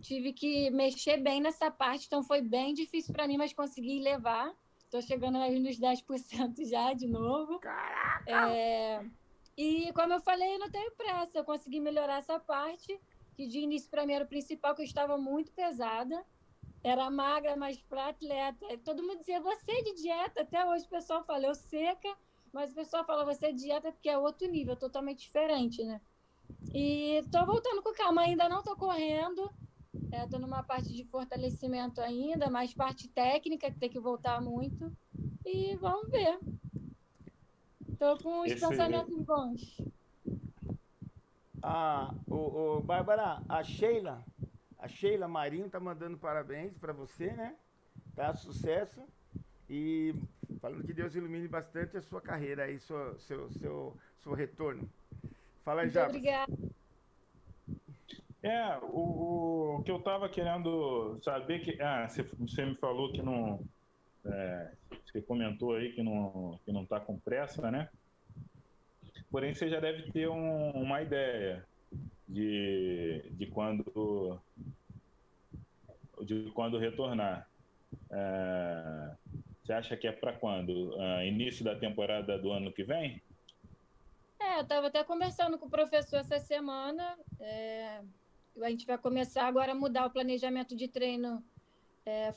Speaker 2: tive que mexer bem nessa parte, então foi bem difícil para mim, mas consegui levar. Estou chegando aí nos 10% já de novo.
Speaker 1: Caraca!
Speaker 2: E como eu falei, eu não tenho pressa, eu consegui melhorar essa parte, que de início para mim era o principal, que eu estava muito pesada, era magra, mas para atleta. Todo mundo dizia, você é de dieta, até hoje o pessoal fala, eu seca, mas o pessoal fala, você é de dieta porque é outro nível, totalmente diferente, né? E estou voltando com calma, ainda não estou correndo, estou numa parte de fortalecimento ainda, mais parte técnica, que tem que voltar muito, e vamos ver. Estou com os pensamentos bons.
Speaker 1: Bárbara, a Sheila Marinho tá mandando parabéns para você, né? Tá? Sucesso. E falando que Deus ilumine bastante a sua carreira aí, seu retorno. Fala aí, Jabas.
Speaker 2: Obrigada.
Speaker 4: O que eu tava querendo saber, você me falou que não... você comentou aí que não está com pressa, né? Porém, você já deve ter uma ideia de quando retornar. Você acha que é para quando? Início da temporada do ano que vem?
Speaker 2: Eu estava até conversando com o professor essa semana. A gente vai começar agora a mudar o planejamento de treino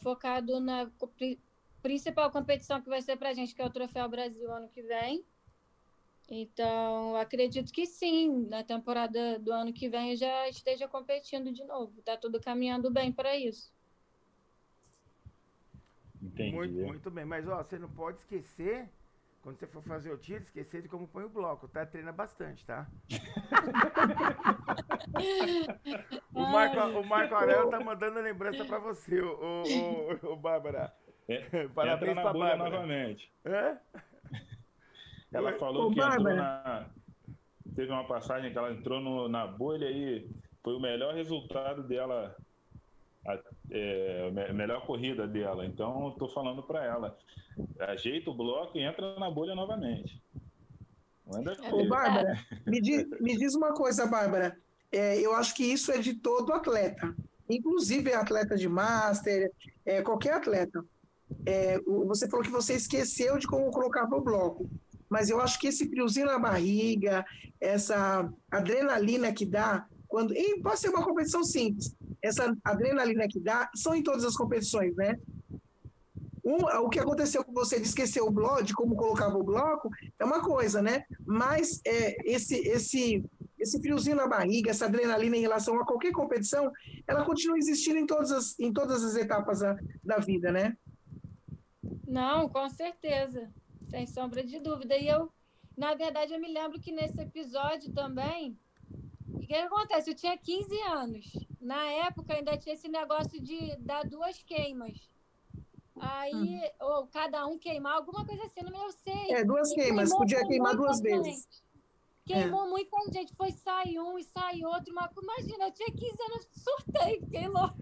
Speaker 2: focado na principal competição que vai ser para a gente, que é o Troféu Brasil ano que vem. Então, acredito que sim, na temporada do ano que vem eu já esteja competindo de novo. Está tudo caminhando bem para isso.
Speaker 4: Entendi.
Speaker 1: Muito bem, mas você não pode esquecer, quando você for fazer o tiro, esquecer de como põe o bloco, tá? Treina bastante, tá? O Marco Aurélio tá mandando lembrança para você, o Bárbara.
Speaker 4: Parabéns para a Bárbara novamente. Ela falou que teve uma passagem que ela entrou na bolha e foi o melhor resultado dela, a melhor corrida dela. Então, eu tô falando para ela, ajeita o bloco e entra na bolha novamente.
Speaker 5: Bárbara, me diz uma coisa, Bárbara. Eu acho que isso é de todo atleta, inclusive atleta de master, qualquer atleta. Você falou que você esqueceu de como colocava o bloco, mas eu acho que esse friozinho na barriga, essa adrenalina que dá, e pode ser uma competição simples, essa adrenalina que dá, são em todas as competições, né? O que aconteceu com você de esquecer o bloco, de como colocava o bloco, é uma coisa, né? Mas esse friozinho na barriga, essa adrenalina em relação a qualquer competição, ela continua existindo em todas as etapas da vida, né?
Speaker 2: Não, com certeza, sem sombra de dúvida. E na verdade, eu me lembro que nesse episódio também, o que acontece? Eu tinha 15 anos. Na época, ainda tinha esse negócio de dar 2 queimas. Aí, ou cada um queimar, alguma coisa assim, não eu sei.
Speaker 5: 2 queimas, podia queimar 2 vezes.
Speaker 2: Queimou muita gente, foi sair um e sair outro. Mas imagina, eu tinha 15 anos, surtei, fiquei louca.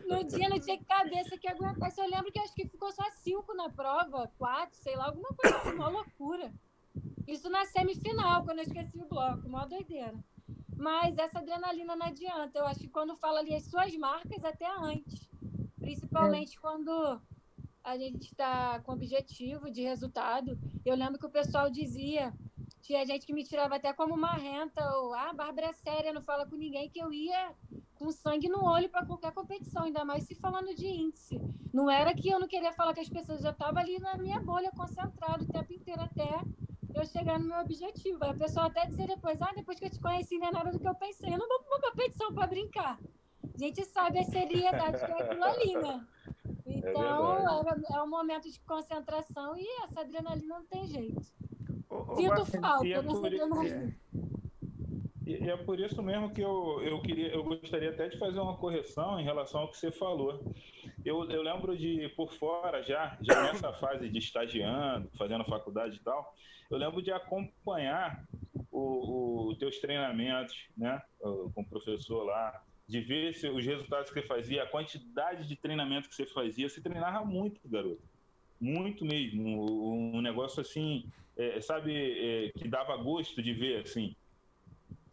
Speaker 2: No dia não tinha cabeça que aguentasse. Eu lembro que acho que ficou só 5 na prova, 4, sei lá, alguma coisa assim, uma loucura. Isso na semifinal, quando eu esqueci o bloco, uma doideira. Mas essa adrenalina não adianta. Eu acho que quando fala ali as suas marcas, até antes. Principalmente quando a gente está com objetivo de resultado. Eu lembro que o pessoal dizia, tinha gente que me tirava até como marrenta, ou a Bárbara é séria, não fala com ninguém, que eu ia com sangue no olho para qualquer competição, ainda mais se falando de índice. Não era que eu não queria falar com as pessoas, eu estava ali na minha bolha, concentrado o tempo inteiro até eu chegar no meu objetivo. Aí o pessoal até dizia depois, depois que eu te conheci, não é nada do que eu pensei, eu não vou para uma competição para brincar. A gente sabe a seriedade que é aquilo ali, né? Então, é um momento de concentração e essa adrenalina não tem jeito. Sinto falta,
Speaker 4: E é
Speaker 2: não
Speaker 4: por
Speaker 2: sei
Speaker 4: isso-
Speaker 2: mais.
Speaker 4: E é por isso mesmo que eu gostaria até de fazer uma correção em relação ao que você falou. Eu lembro de, por fora, já nessa fase de estagiando, fazendo faculdade e tal, eu lembro de acompanhar os teus treinamentos, né, com o professor lá, de ver os resultados que você fazia, a quantidade de treinamento que você fazia. Você treinava muito, garoto. Muito mesmo. Um negócio assim, sabe, que dava gosto de ver, assim.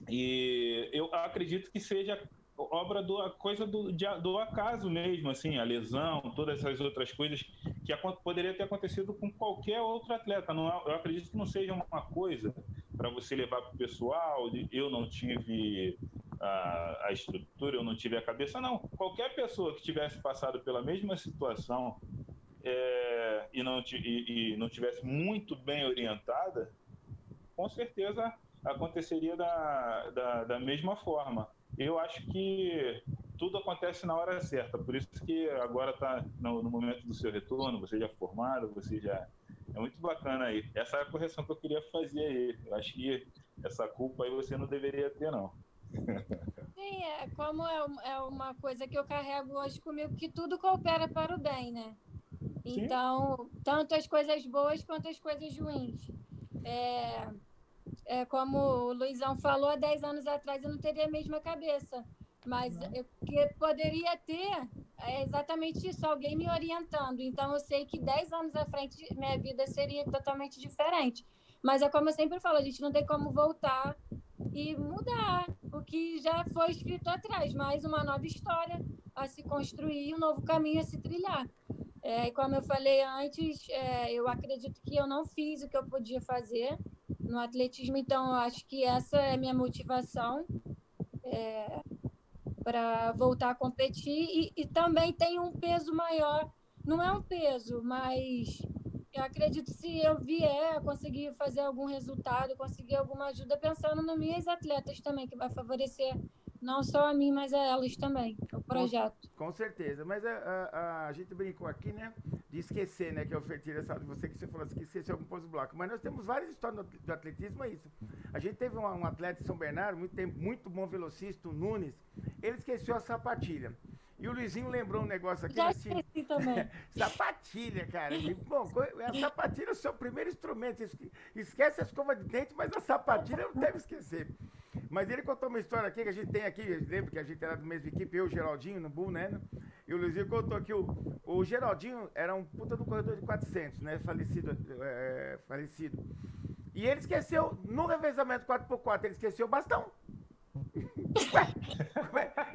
Speaker 4: E eu acredito que seja obra do acaso mesmo, assim, a lesão, todas essas outras coisas que poderia ter acontecido com qualquer outro atleta. Eu acredito que não seja uma coisa para você levar para o pessoal, eu não tive a estrutura, eu não tive a cabeça, não. Qualquer pessoa que tivesse passado pela mesma situação e não tivesse muito bem orientada, com certeza aconteceria da mesma forma. Eu acho que tudo acontece na hora certa, por isso que agora está no momento do seu retorno, você já formado, você já... É muito bacana aí. Essa é a correção que eu queria fazer aí. Eu acho que essa culpa aí você não deveria ter, não.
Speaker 2: Sim, como é uma coisa que eu carrego hoje comigo, que tudo coopera para o bem, né?
Speaker 4: Sim.
Speaker 2: Então, tanto as coisas boas quanto as coisas ruins. Como o Luizão falou, há 10 anos atrás eu não teria a mesma cabeça. Mas o que poderia ter é exatamente isso, alguém me orientando. Então, eu sei que 10 anos à frente, minha vida seria totalmente diferente. Mas é como eu sempre falo, a gente não tem como voltar e mudar o que já foi escrito atrás. Mais uma nova história a se construir, um novo caminho a se trilhar. E como eu falei antes, eu acredito que eu não fiz o que eu podia fazer no atletismo, então eu acho que essa é a minha motivação para voltar a competir e também tem um peso maior, não é um peso, mas eu acredito que se eu vier conseguir fazer algum resultado, conseguir alguma ajuda, pensando nas minhas atletas também, que vai favorecer não só a mim, mas a elas também, o projeto.
Speaker 1: Com certeza, mas a gente brincou aqui, né, de esquecer, né, que eu ofereci essa de você, que você falou assim, que esqueceu algum posto bloco, mas nós temos várias histórias do atletismo, é isso. A gente teve um atleta de São Bernardo, muito bom velocista, o Nunes, ele esqueceu a sapatilha. E o Luizinho lembrou um negócio aqui.
Speaker 2: Já esqueci também.
Speaker 1: Sapatilha, cara. Bom, a sapatilha é o seu primeiro instrumento. Esquece a escova de dente, mas a sapatilha não deve esquecer. Mas ele contou uma história aqui, que a gente tem aqui, lembra que a gente era da mesma equipe, eu e o Geraldinho, no Bull, né? E o Luizinho contou que o Geraldinho era um puta do corredor de 400, né? Falecido. E ele esqueceu, no revezamento 4x4, ele esqueceu o bastão.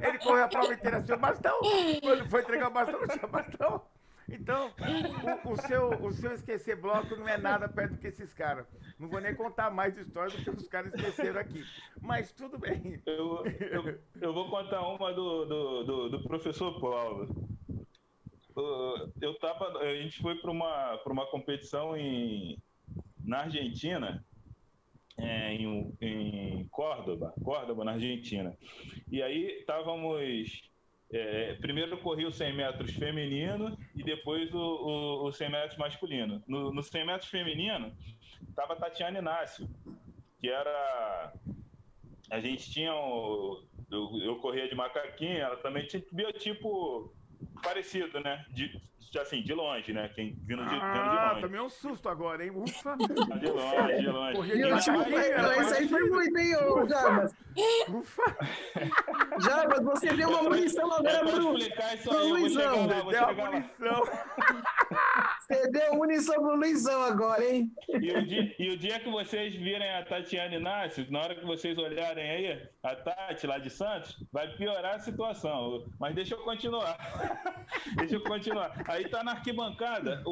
Speaker 1: Ele correu a prova inteira sem o bastão. Quando foi entregar o bastão, não tinha bastão. Então, o seu esquecer bloco não é nada perto do que esses caras. Não vou nem contar mais histórias do que os caras esqueceram aqui. Mas tudo bem.
Speaker 4: Eu vou contar uma do professor Paulo. A gente foi para uma competição na Argentina. Em Córdoba, na Argentina. E aí estávamos... primeiro eu corri o 100 metros feminino e depois o 100 metros masculino. No 100 metros feminino estava a Tatiana Inácio, que era... A gente tinha... Eu corria de macaquinho, ela também tinha biotipo parecido, né? De longe, né? Quem vindo de longe.
Speaker 1: Também é um susto agora, hein? Ufa!
Speaker 4: De longe.
Speaker 5: Isso aí foi muito, hein, ô Jarbas?
Speaker 1: Ufa!
Speaker 5: Jarbas, você deu uma munição agora pro Luizão.
Speaker 1: Deu a munição.
Speaker 5: Você deu munição pro Luizão agora, hein?
Speaker 4: E o dia que vocês virem a Tatiana Inácio, na hora que vocês olharem aí, a Tati lá de Santos, vai piorar a situação. Mas deixa eu continuar. Aí tá na arquibancada,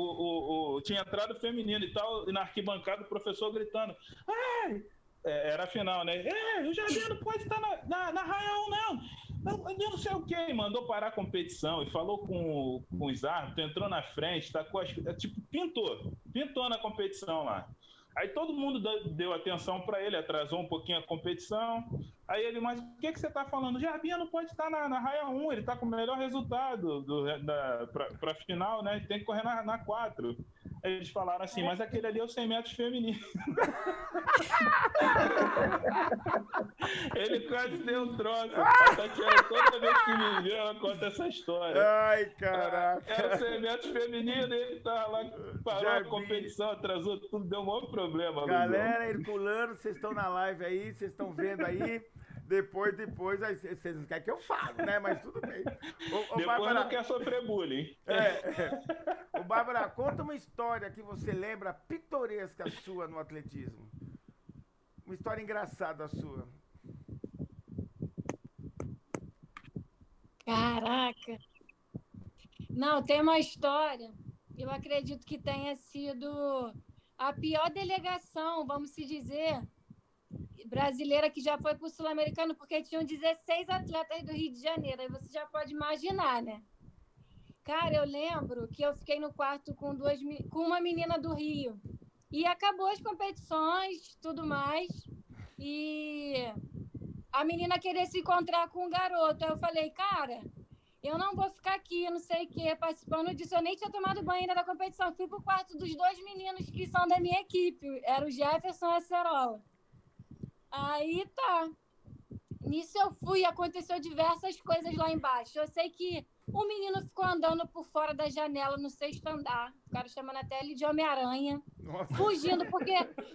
Speaker 4: tinha entrado feminino e tal, e na arquibancada o professor gritando: ai! Era a final, né? O Jardim não pode estar na raia 1, não. Eu não sei o que, mandou parar a competição e falou com os árbitros, entrou na frente, tacou pintou na competição lá. Aí todo mundo deu atenção para ele, atrasou um pouquinho a competição. Aí ele, mas o que você está falando? O Jarbinha não pode estar na raia 1, ele está com o melhor resultado para a final, né? Tem que correr na 4. Eles falaram assim, mas aquele ali é o 100 metros feminino. Ele quase deu um troço. A Tatiana, toda vez que me vê, ela conta essa história.
Speaker 1: Ai, caraca.
Speaker 4: Era o 100 metros feminino, ele tava lá, parou
Speaker 1: Já
Speaker 4: a
Speaker 1: vi.
Speaker 4: competição, atrasou tudo, deu um maior problema.
Speaker 1: Galera, Herculano, vocês estão na live aí, vocês estão vendo aí. Depois, aí vocês não querem que eu fale, né? Mas tudo bem.
Speaker 4: Depois
Speaker 1: Bárbara,
Speaker 4: não quer sofrer bullying.
Speaker 1: Ô, Bárbara, conta uma história que você lembra pitoresca sua no atletismo. Uma história engraçada sua.
Speaker 2: Caraca! Não, tem uma história, eu acredito que tenha sido a pior delegação, vamos se dizer, brasileira que já foi para o Sul-Americano, porque tinham 16 atletas do Rio de Janeiro, aí você já pode imaginar, né? Cara, eu lembro que eu fiquei no quarto com uma menina do Rio, e acabou as competições, tudo mais, e a menina queria se encontrar com um garoto, aí eu falei, cara, eu não vou ficar aqui, não sei o que, participando disso, eu nem tinha tomado banho ainda da competição, fui pro quarto dos 2 meninos que são da minha equipe, era o Jefferson e a Acerola. Aí tá. Nisso eu fui, aconteceu diversas coisas lá embaixo. Eu sei que o menino ficou andando por fora da janela no 6º andar. Ficaram chamando até ele de Homem-Aranha. Fugindo, porque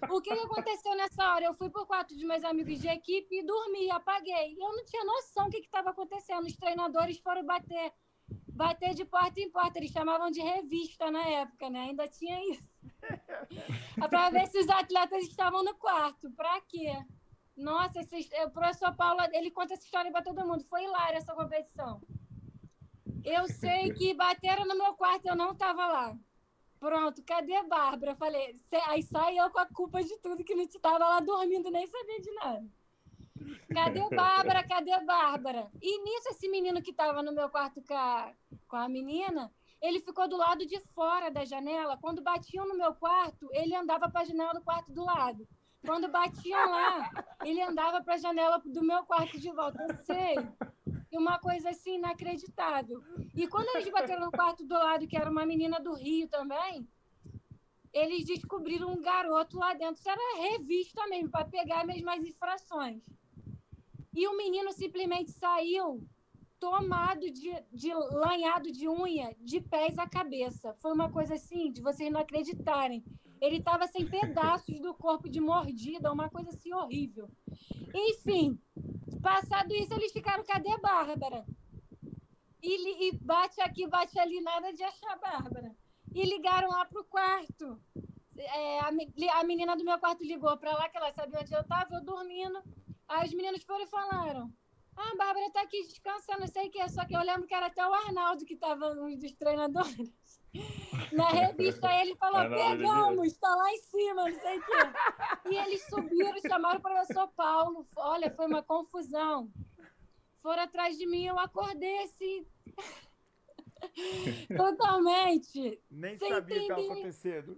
Speaker 2: o que aconteceu nessa hora? Eu fui pro quarto dos meus amigos de equipe e dormi, apaguei. Eu não tinha noção do que estava acontecendo. Os treinadores foram bater de porta em porta. Eles chamavam de revista na época, né? Ainda tinha isso. Para ver se os atletas estavam no quarto. Pra quê? Nossa, o professor Paulo, ele conta essa história para todo mundo. Foi hilária essa competição. Eu sei que bateram no meu quarto, eu não estava lá. Pronto, cadê a Bárbara? Falei, aí sai eu com a culpa de tudo, que não estava lá dormindo, nem sabia de nada. Cadê a Bárbara? Cadê a Bárbara? E nisso, esse menino que estava no meu quarto com a menina, ele ficou do lado de fora da janela. Quando batiam no meu quarto, ele andava para a janela do quarto do lado. Quando batiam lá, ele andava para a janela do meu quarto de volta. Eu sei. E uma coisa assim inacreditável. E quando eles bateram no quarto do lado, que era uma menina do Rio também, eles descobriram um garoto lá dentro. Isso era revista mesmo, para pegar mesmo as infrações. E o menino simplesmente saiu tomado de lanhado de unha, de pés à cabeça. Foi uma coisa assim, de vocês não acreditarem. Ele estava sem pedaços do corpo de mordida, uma coisa assim horrível. Enfim, passado isso, eles ficaram, cadê a Bárbara? E bate aqui, bate ali, nada de achar a Bárbara. E ligaram lá pro quarto. A menina do meu quarto ligou para lá, que ela sabia onde eu estava, eu dormindo. Aí os meninos foram e falaram, a Bárbara tá aqui descansando, não sei o que. Só que eu lembro que era até o Arnaldo que estava um dos treinadores. Na revista ele falou, pegamos, tá lá em cima, não sei o quê. E eles subiram, chamaram o professor Paulo. Olha, foi uma confusão. Foram atrás de mim, eu acordei assim, totalmente.
Speaker 1: Nem sabia o que estava acontecendo.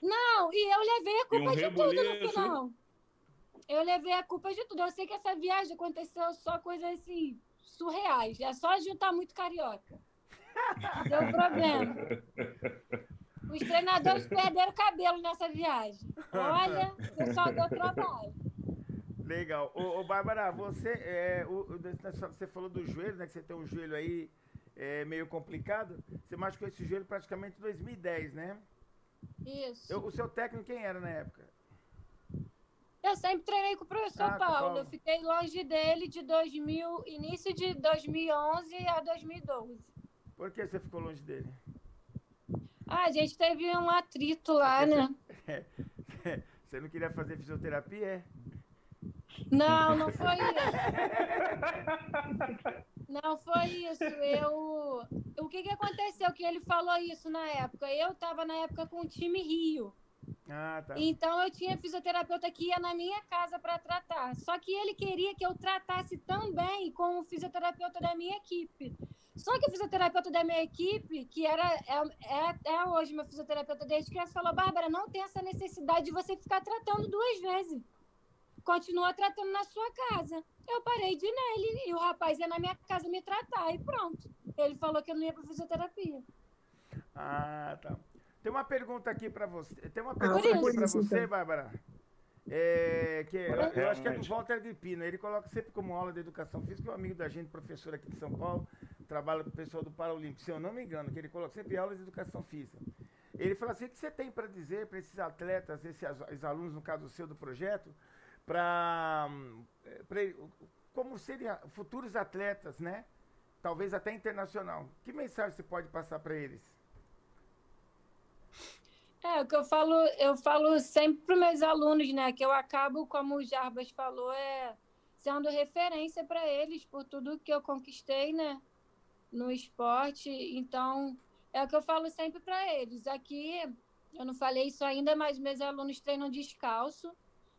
Speaker 2: Não, e eu levei a culpa de tudo no final. Eu levei a culpa de tudo. Eu sei que essa viagem aconteceu só coisas assim, surreais. É só juntar muito carioca. Deu problema. Os treinadores perderam o cabelo nessa viagem. Olha, o pessoal deu trabalho.
Speaker 1: Legal. Ô, Bárbara, você falou do joelho, né? Que você tem um joelho aí meio complicado. Você machucou esse joelho praticamente em 2010, né?
Speaker 2: Isso.
Speaker 1: O seu técnico quem era na época?
Speaker 2: Eu sempre treinei com o professor Paulo. Eu fiquei longe dele de início de 2011 a 2012.
Speaker 1: Por que você ficou longe dele?
Speaker 2: A gente teve um atrito lá, né?
Speaker 1: Você não queria fazer fisioterapia,
Speaker 2: Não, não foi isso. Não foi isso. O que aconteceu? Que ele falou isso na época. Eu estava na época com o time Rio.
Speaker 1: Ah, tá.
Speaker 2: Então eu tinha fisioterapeuta que ia na minha casa para tratar. Só que ele queria que eu tratasse também com o fisioterapeuta da minha equipe. Só que o fisioterapeuta da minha equipe, que é até hoje meu fisioterapeuta desde criança, falou, Bárbara, não tem essa necessidade de você ficar tratando 2 vezes. Continua tratando na sua casa. Eu parei de ir nele e o rapaz ia na minha casa me tratar e pronto. Ele falou que eu não ia para fisioterapia.
Speaker 1: Ah, tá. Tem uma pergunta aqui para você. Tem uma
Speaker 5: foi
Speaker 1: pergunta
Speaker 5: por
Speaker 1: aqui para
Speaker 5: isso,
Speaker 1: você,
Speaker 5: então.
Speaker 1: Bárbara. Eu acho que é do Walter Agripino. Ele coloca sempre como aula de educação física, um amigo da gente, professor aqui de São Paulo, trabalha com o pessoal do Paralímpico, se eu não me engano, que ele coloca sempre aulas de educação física. Ele fala assim: o que você tem para dizer para esses atletas, esses alunos, no caso seu do projeto, como seriam futuros atletas, né? Talvez até internacional. Que mensagem você pode passar para eles?
Speaker 2: O que eu falo sempre para os meus alunos, né? Que eu acabo, como o Jarbas falou, sendo referência para eles por tudo que eu conquistei, né? No esporte. Então, é o que eu falo sempre para eles. Aqui, eu não falei isso ainda, mas meus alunos treinam descalço.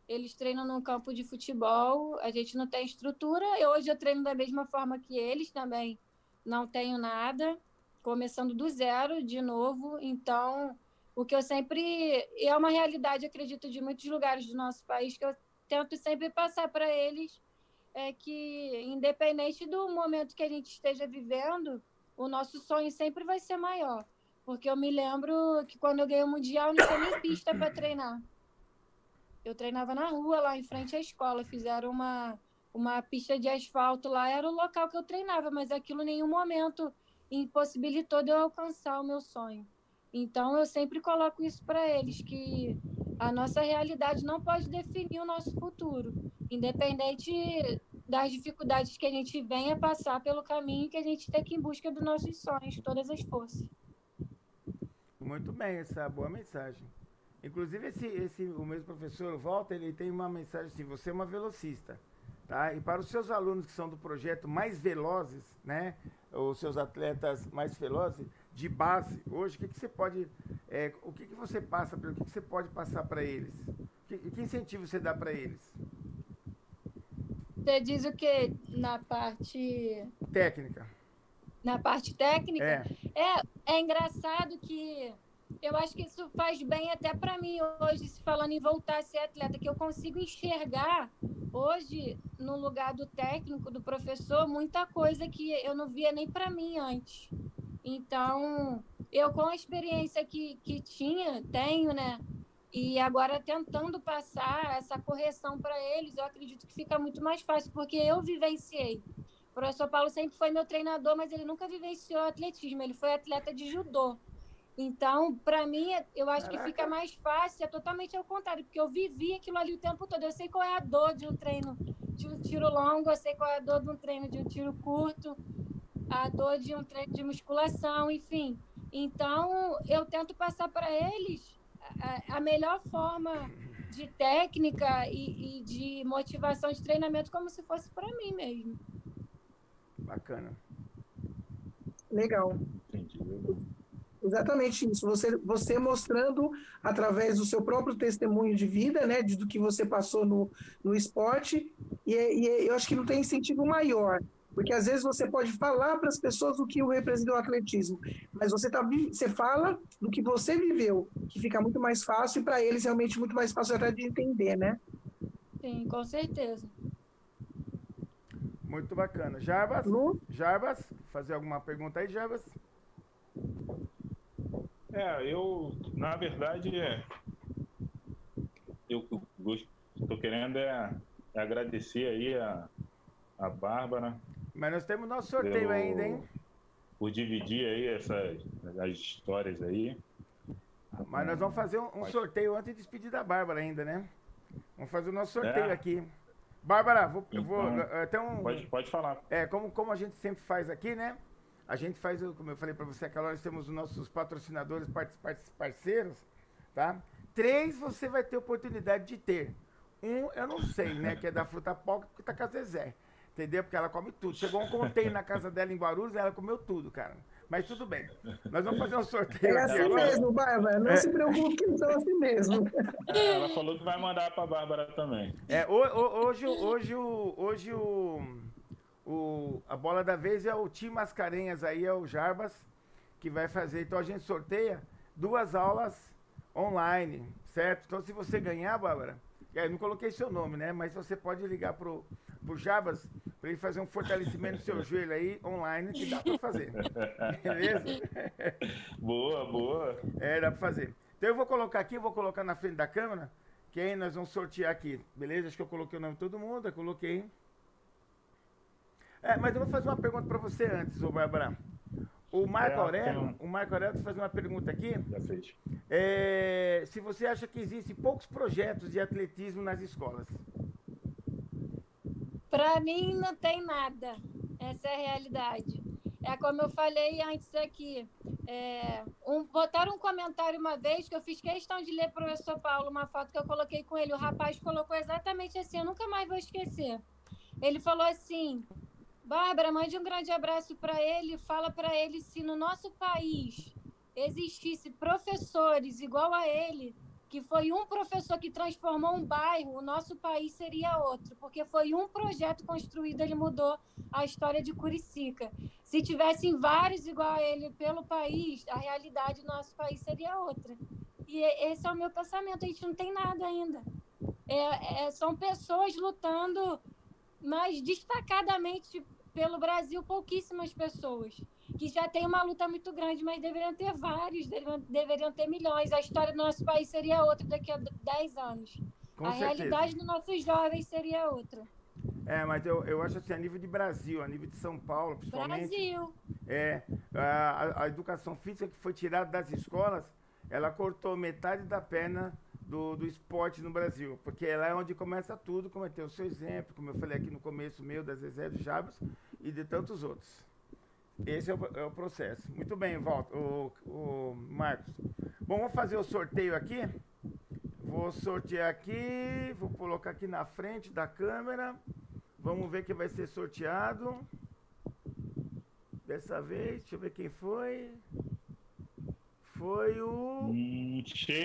Speaker 2: Eles treinam num campo de futebol. A gente não tem estrutura. Hoje eu treino da mesma forma que eles também. Não tenho nada. Começando do zero, de novo. Então, o que eu sempre... É uma realidade, acredito, de muitos lugares do nosso país, que eu tento sempre passar para eles, é que, independente do momento que a gente esteja vivendo, o nosso sonho sempre vai ser maior. Porque eu me lembro que quando eu ganhei o Mundial, não tinha nem pista para treinar. Eu treinava na rua, lá em frente à escola. Fizeram uma pista de asfalto lá, era o local que eu treinava, mas aquilo em nenhum momento impossibilitou de eu alcançar o meu sonho. Então, eu sempre coloco isso para eles, que a nossa realidade não pode definir o nosso futuro, independente das dificuldades que a gente venha passar pelo caminho, que a gente tem que ir em busca dos nossos sonhos, todas as forças.
Speaker 1: Muito bem, essa boa mensagem. Inclusive, o mesmo professor, o Walter, ele tem uma mensagem assim: você é uma velocista, tá? E para os seus alunos que são do projeto Mais Velozes, né? Os seus atletas mais velozes, de base, hoje, o que você pode... o que você passa, o que você pode passar para eles? Que incentivo você dá para eles?
Speaker 2: Você diz o quê? Na parte...
Speaker 1: Técnica.
Speaker 2: Na parte técnica?
Speaker 1: É.
Speaker 2: É engraçado que eu acho que isso faz bem até para mim hoje, se falando em voltar a ser atleta, que eu consigo enxergar hoje, no lugar do técnico, do professor, muita coisa que eu não via nem para mim antes. Então, eu com a experiência que tenho, né? E agora tentando passar essa correção para eles, eu acredito que fica muito mais fácil, porque eu vivenciei. O professor Paulo sempre foi meu treinador, mas ele nunca vivenciou atletismo, ele foi atleta de judô. Então, para mim, eu acho que fica mais fácil, é totalmente ao contrário, porque eu vivi aquilo ali o tempo todo. Eu sei qual é a dor de um treino de um tiro longo, eu sei qual é a dor de um treino de um tiro curto, a dor de um treino de musculação, enfim. Então, eu tento passar para eles a melhor forma de técnica e de motivação de treinamento, como se fosse para mim mesmo.
Speaker 1: Bacana.
Speaker 5: Legal.
Speaker 4: Entendi.
Speaker 5: Exatamente isso. Você mostrando através do seu próprio testemunho de vida, né, do que você passou no esporte, e eu acho que não tem incentivo maior, porque às vezes você pode falar para as pessoas o que representa o atletismo, mas você fala do que você viveu, que fica muito mais fácil, e para eles realmente muito mais fácil até de entender, né?
Speaker 2: Sim, com certeza.
Speaker 1: Muito bacana. Jarbas?
Speaker 5: Lu?
Speaker 1: Jarbas, fazer alguma pergunta aí, Jarbas?
Speaker 4: Eu, na verdade, eu estou querendo agradecer aí a Bárbara.
Speaker 1: Mas nós temos nosso sorteio ainda, hein?
Speaker 4: Por dividir aí as histórias aí.
Speaker 1: Mas nós vamos fazer um sorteio antes de despedir da Bárbara ainda, né? Vamos fazer o nosso sorteio aqui. Bárbara,
Speaker 4: Pode falar.
Speaker 1: Como a gente sempre faz aqui, né? A gente faz, como eu falei para você, aquela hora nós temos os nossos patrocinadores, parceiros, tá? 3 você vai ter oportunidade de ter. 1, eu não sei, né? Que é da Fruta Pó, que tá com a Zezé. Entendeu? Porque ela come tudo. Chegou um container na casa dela em Guarulhos e ela comeu tudo, cara. Mas tudo bem. Nós vamos fazer um sorteio aqui.
Speaker 5: É assim mesmo, Bárbara. Não se preocupe, que são assim mesmo.
Speaker 4: Ela falou que vai mandar para a Bárbara também.
Speaker 1: Hoje a bola da vez é o Tim Mascarenhas aí, é o Jarbas, que vai fazer. Então a gente sorteia 2 aulas online, certo? Então se você ganhar, Bárbara, não coloquei seu nome, né? Mas você pode ligar pro Jabas para ele fazer um fortalecimento no seu joelho aí, online, que dá para fazer. Beleza?
Speaker 4: Boa, boa.
Speaker 1: Dá para fazer. Então eu vou colocar aqui, vou colocar na frente da câmera, que aí nós vamos sortear aqui, beleza? Acho que eu coloquei o nome de todo mundo, eu coloquei. Mas eu vou fazer uma pergunta para você antes, ô Bárbara. O Marco Aurélio está fazendo uma pergunta aqui.
Speaker 4: Já fez.
Speaker 1: Se você acha que existem poucos projetos de atletismo nas escolas.
Speaker 2: Para mim, não tem nada. Essa é a realidade. É como eu falei antes aqui. Botaram um comentário uma vez que eu fiz questão de ler para o professor Paulo, uma foto que eu coloquei com ele. O rapaz colocou exatamente assim, eu nunca mais vou esquecer. Ele falou assim: Bárbara, mande um grande abraço para ele, fala para ele se no nosso país existisse professores igual a ele, que foi um professor que transformou um bairro, o nosso país seria outro, porque foi um projeto construído, ele mudou a história de Curicica. Se tivessem vários igual a ele pelo país, a realidade do nosso país seria outra. E esse é o meu pensamento, a gente não tem nada ainda. São pessoas lutando, mas destacadamente pelo Brasil, pouquíssimas pessoas, que já tem uma luta muito grande, mas deveriam ter vários, deveriam ter milhões. A história do nosso país seria outra daqui a 10 anos.
Speaker 1: Com
Speaker 2: a
Speaker 1: certeza.
Speaker 2: Realidade dos nossos jovens seria outra.
Speaker 1: Mas eu acho assim, a nível de Brasil, a nível de São Paulo, principalmente.
Speaker 2: Brasil.
Speaker 1: A educação física que foi tirada das escolas, ela cortou metade da perna do esporte no Brasil, porque lá é onde começa tudo, como é o seu exemplo, como eu falei aqui no começo meu, da Zezé, do Jabas e de tantos outros. Esse é o processo. Muito bem, Walter, o Marcos. Bom, vamos fazer o sorteio aqui. Vou sortear aqui, vou colocar aqui na frente da câmera. Vamos ver quem vai ser sorteado. Dessa vez, deixa eu ver quem foi. Foi o...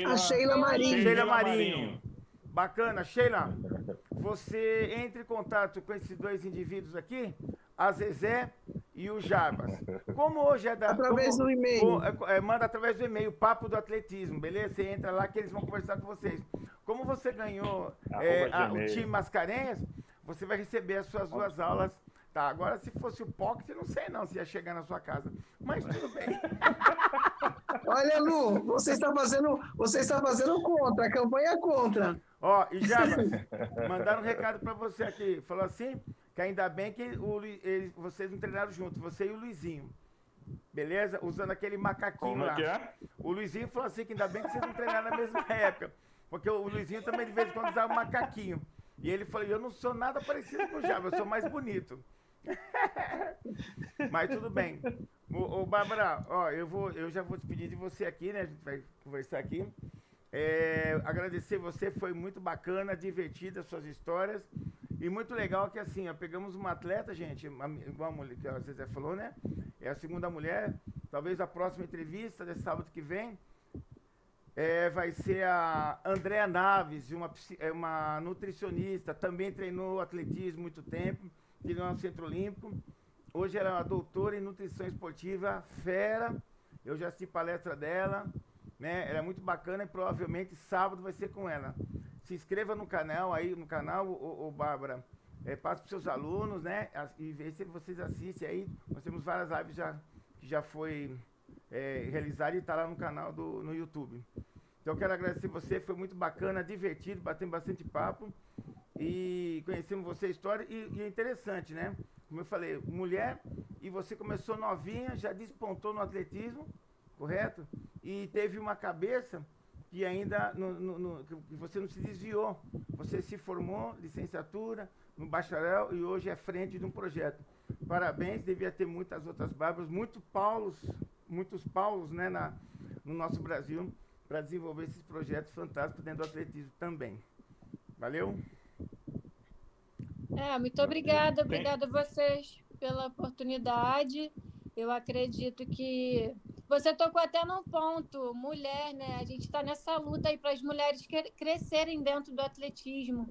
Speaker 5: A Sheila Marinho.
Speaker 1: Sheila Marinho. Bacana, Sheila. Você entre em contato com esses dois indivíduos aqui, a Zezé e o Jabas. Como hoje é da...
Speaker 5: Através do e-mail.
Speaker 1: Manda através do e-mail, Papo do Atletismo, beleza? Você entra lá que eles vão conversar com vocês. Como você ganhou o time Mascarenhas, você vai receber as suas duas aulas. Tá, agora se fosse o Pocket, eu não sei não se ia chegar na sua casa. Mas tudo bem.
Speaker 5: Olha, Lu, você está fazendo contra, a campanha é contra.
Speaker 1: E Jabas, mandaram um recado para você aqui. Falou assim, que ainda bem que vocês não treinaram junto, você e o Luizinho. Beleza? Usando aquele macaquinho lá.
Speaker 4: Como é que é?
Speaker 1: O Luizinho falou assim, que ainda bem que vocês não treinaram na mesma época. Porque o Luizinho também de vez em quando usava um macaquinho. E ele falou, eu não sou nada parecido com o Jabas, eu sou mais bonito. Mas tudo bem. Ô Bárbara, eu já vou despedir de você aqui, né? A gente vai conversar aqui. Agradecer você, foi muito bacana, divertida as suas histórias. E muito legal que assim, pegamos uma atleta, gente, igual a mulher que a Zezé falou, né? É a segunda mulher. Talvez a próxima entrevista, desse sábado que vem, vai ser a Andréa Naves, uma nutricionista, também treinou atletismo muito tempo, treinou no Centro Olímpico. Hoje ela é uma doutora em nutrição esportiva, fera. Eu já assisti palestra dela, né? Ela é muito bacana e provavelmente sábado vai ser com ela. Se inscreva no canal aí, Bárbara. Passe para os seus alunos, né? E vê se vocês assistem aí. Nós temos várias lives que já foi realizada e está lá no canal no YouTube. Então eu quero agradecer você, foi muito bacana, divertido, batemos bastante papo. E conhecemos você a história e é interessante, né? Como eu falei, mulher, e você começou novinha, já despontou no atletismo, correto? E teve uma cabeça que ainda que você não se desviou. Você se formou, licenciatura, no bacharel e hoje é frente de um projeto. Parabéns, devia ter muitas outras Bárbaras, muitos Paulos, né, no nosso Brasil, para desenvolver esses projetos fantásticos dentro do atletismo também. Valeu?
Speaker 2: Muito obrigada a vocês pela oportunidade. Eu acredito que você tocou até num ponto, mulher, né? A gente está nessa luta aí para as mulheres crescerem dentro do atletismo.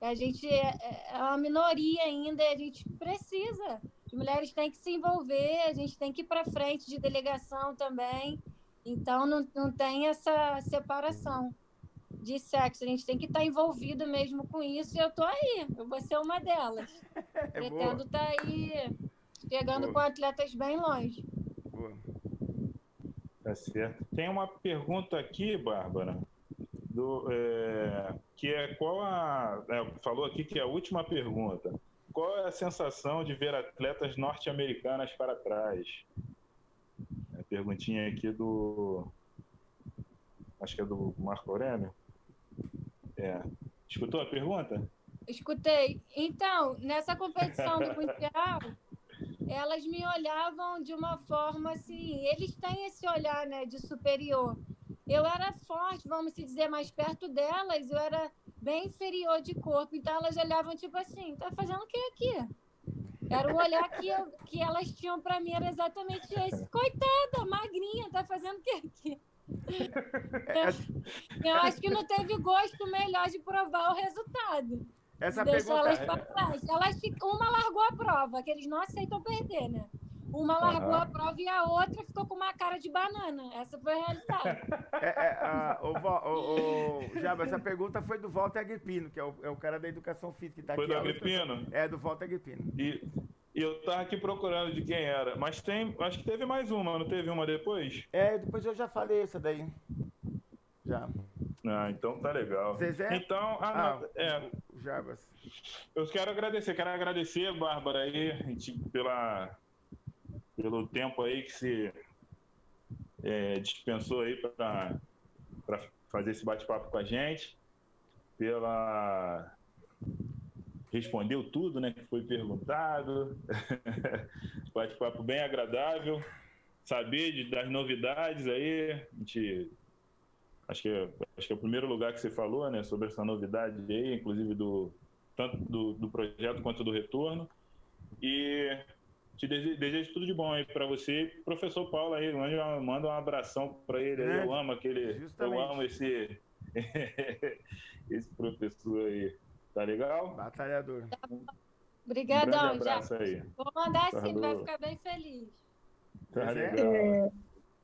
Speaker 2: A gente é uma minoria ainda e a gente precisa. As mulheres têm que se envolver, a gente tem que ir para frente de delegação também. Então, não tem essa separação. de sexo. A gente tem que estar envolvido mesmo com isso, e eu tô aí. Eu vou ser uma delas. Pretendo estar aí chegando com atletas bem longe.
Speaker 1: Boa.
Speaker 4: Tá certo. Tem uma pergunta aqui, Bárbara, que é falou aqui que é a última pergunta. Qual é a sensação de ver atletas norte-americanas para trás? A perguntinha aqui acho que é do Marco Aurélio. Escutou a pergunta?
Speaker 2: Escutei. Então, nessa competição do Mundial, elas me olhavam de uma forma assim, eles têm esse olhar, né, de superior. Eu era forte, vamos dizer, mais perto delas, eu era bem inferior de corpo, então elas olhavam tipo assim, tá fazendo o que aqui? Era o olhar que elas tinham para mim, era exatamente esse. Coitada, magrinha, tá fazendo o que aqui? Eu acho que não teve gosto melhor de provar o resultado.
Speaker 1: Essa
Speaker 2: Deixa
Speaker 1: pergunta...
Speaker 2: elas para trás. Uma largou a prova, que eles não aceitam perder, né? Uma largou a prova e a outra ficou com uma cara de banana. Essa foi a realidade.
Speaker 1: Jaba, essa pergunta foi do Walter Agripino, que é o cara da educação física que tá
Speaker 4: foi
Speaker 1: aqui.
Speaker 4: Foi do Agripino?
Speaker 1: É, do Walter Agripino.
Speaker 4: E eu tava aqui procurando de quem era, mas acho que teve mais uma, não teve uma depois?
Speaker 1: Depois eu já falei essa daí. Já.
Speaker 4: Ah, então tá legal.
Speaker 1: Zezé?
Speaker 4: Então,
Speaker 1: Jabas.
Speaker 4: Eu quero agradecer, Bárbara, aí, pelo tempo aí que se dispensou aí para fazer esse bate-papo com a gente, respondeu tudo, né, que foi perguntado, bate-papo bem agradável, saber das novidades aí, acho que é o primeiro lugar que você falou, né, sobre essa novidade aí, inclusive tanto do projeto quanto do retorno, e te desejo tudo de bom aí para você, professor Paulo aí, manda um abração para ele, aí, eu amo esse professor aí, tá legal?
Speaker 1: Batalhador.
Speaker 2: Obrigadão,
Speaker 4: um abraço aí.
Speaker 2: Vou mandar sim, vai ficar bem feliz.
Speaker 4: Tá legal.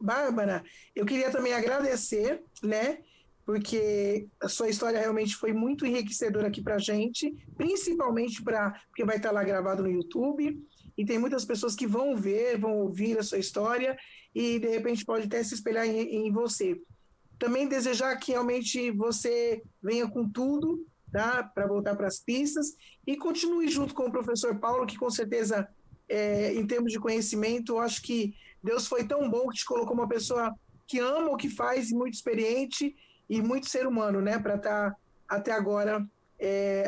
Speaker 5: Bárbara, eu queria também agradecer, né, porque a sua história realmente foi muito enriquecedora aqui pra gente, principalmente porque vai estar lá gravado no YouTube, e tem muitas pessoas que vão ouvir a sua história, e de repente pode até se espelhar em você. Também desejar que realmente você venha com tudo, tá, para voltar para as pistas, e continue junto com o professor Paulo, que com certeza, em termos de conhecimento, eu acho que Deus foi tão bom que te colocou uma pessoa que ama o que faz, muito experiente e muito ser humano, né, para estar até agora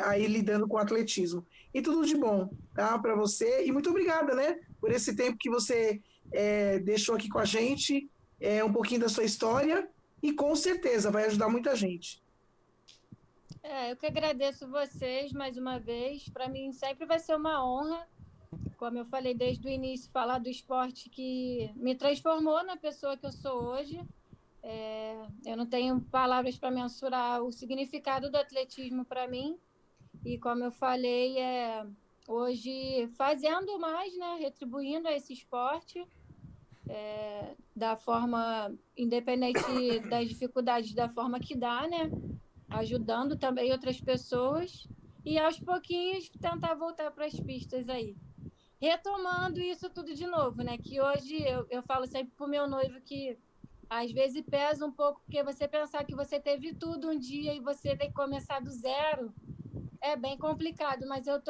Speaker 5: aí lidando com o atletismo. E tudo de bom, tá, para você. E muito obrigada, né, por esse tempo que você deixou aqui com a gente, um pouquinho da sua história, e com certeza vai ajudar muita gente.
Speaker 2: Eu que agradeço vocês mais uma vez. Para mim sempre vai ser uma honra, como eu falei desde o início, falar do esporte que me transformou na pessoa que eu sou hoje. Eu não tenho palavras para mensurar o significado do atletismo para mim. E como eu falei, hoje fazendo mais, né, retribuindo a esse esporte, da forma, independente das dificuldades, da forma que dá, né, ajudando também outras pessoas e aos pouquinhos tentar voltar para as pistas aí. Retomando isso tudo de novo, né? Que hoje eu falo sempre pro meu noivo que às vezes pesa um pouco, porque você pensar que você teve tudo um dia e você tem que começar do zero, é bem complicado, mas a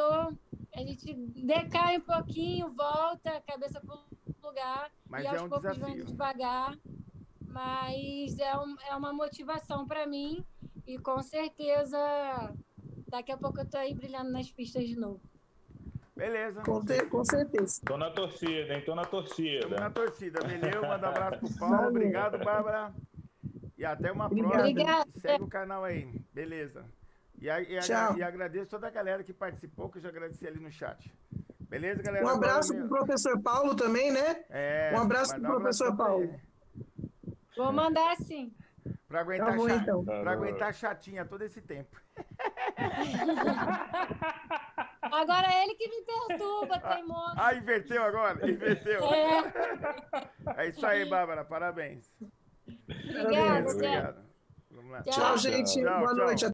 Speaker 2: gente decai um pouquinho, volta a cabeça pro lugar,
Speaker 1: mas
Speaker 2: e aos poucos
Speaker 1: desafio.
Speaker 2: vamos devagar, mas é uma motivação para mim, e com certeza daqui a pouco eu tô aí brilhando nas pistas de novo.
Speaker 1: Beleza.
Speaker 5: Com certeza.
Speaker 4: Tô na torcida, hein? Tô na torcida.
Speaker 1: Estamos na torcida. Beleza, manda um abraço pro Paulo. Obrigado, Bárbara. E até uma próxima.
Speaker 2: Obrigada.
Speaker 1: Segue o canal aí. Beleza. E agradeço toda a galera que participou, que eu já agradeci ali no chat. Beleza, galera?
Speaker 5: Um abraço pro professor Paulo também, né? Um abraço pro professor Paulo.
Speaker 2: Vou mandar sim.
Speaker 1: Pra aguentar,
Speaker 5: então.
Speaker 1: Pra aguentar chatinha todo esse tempo.
Speaker 2: Agora é ele que me perturba, teimoso.
Speaker 1: Inverteu agora? Inverteu. É isso aí, Bárbara. Parabéns.
Speaker 2: Obrigada,
Speaker 1: Obrigado. Vamos lá.
Speaker 2: Tchau.
Speaker 5: Tchau, gente.
Speaker 1: Tchau,
Speaker 5: Boa
Speaker 1: tchau.
Speaker 5: noite.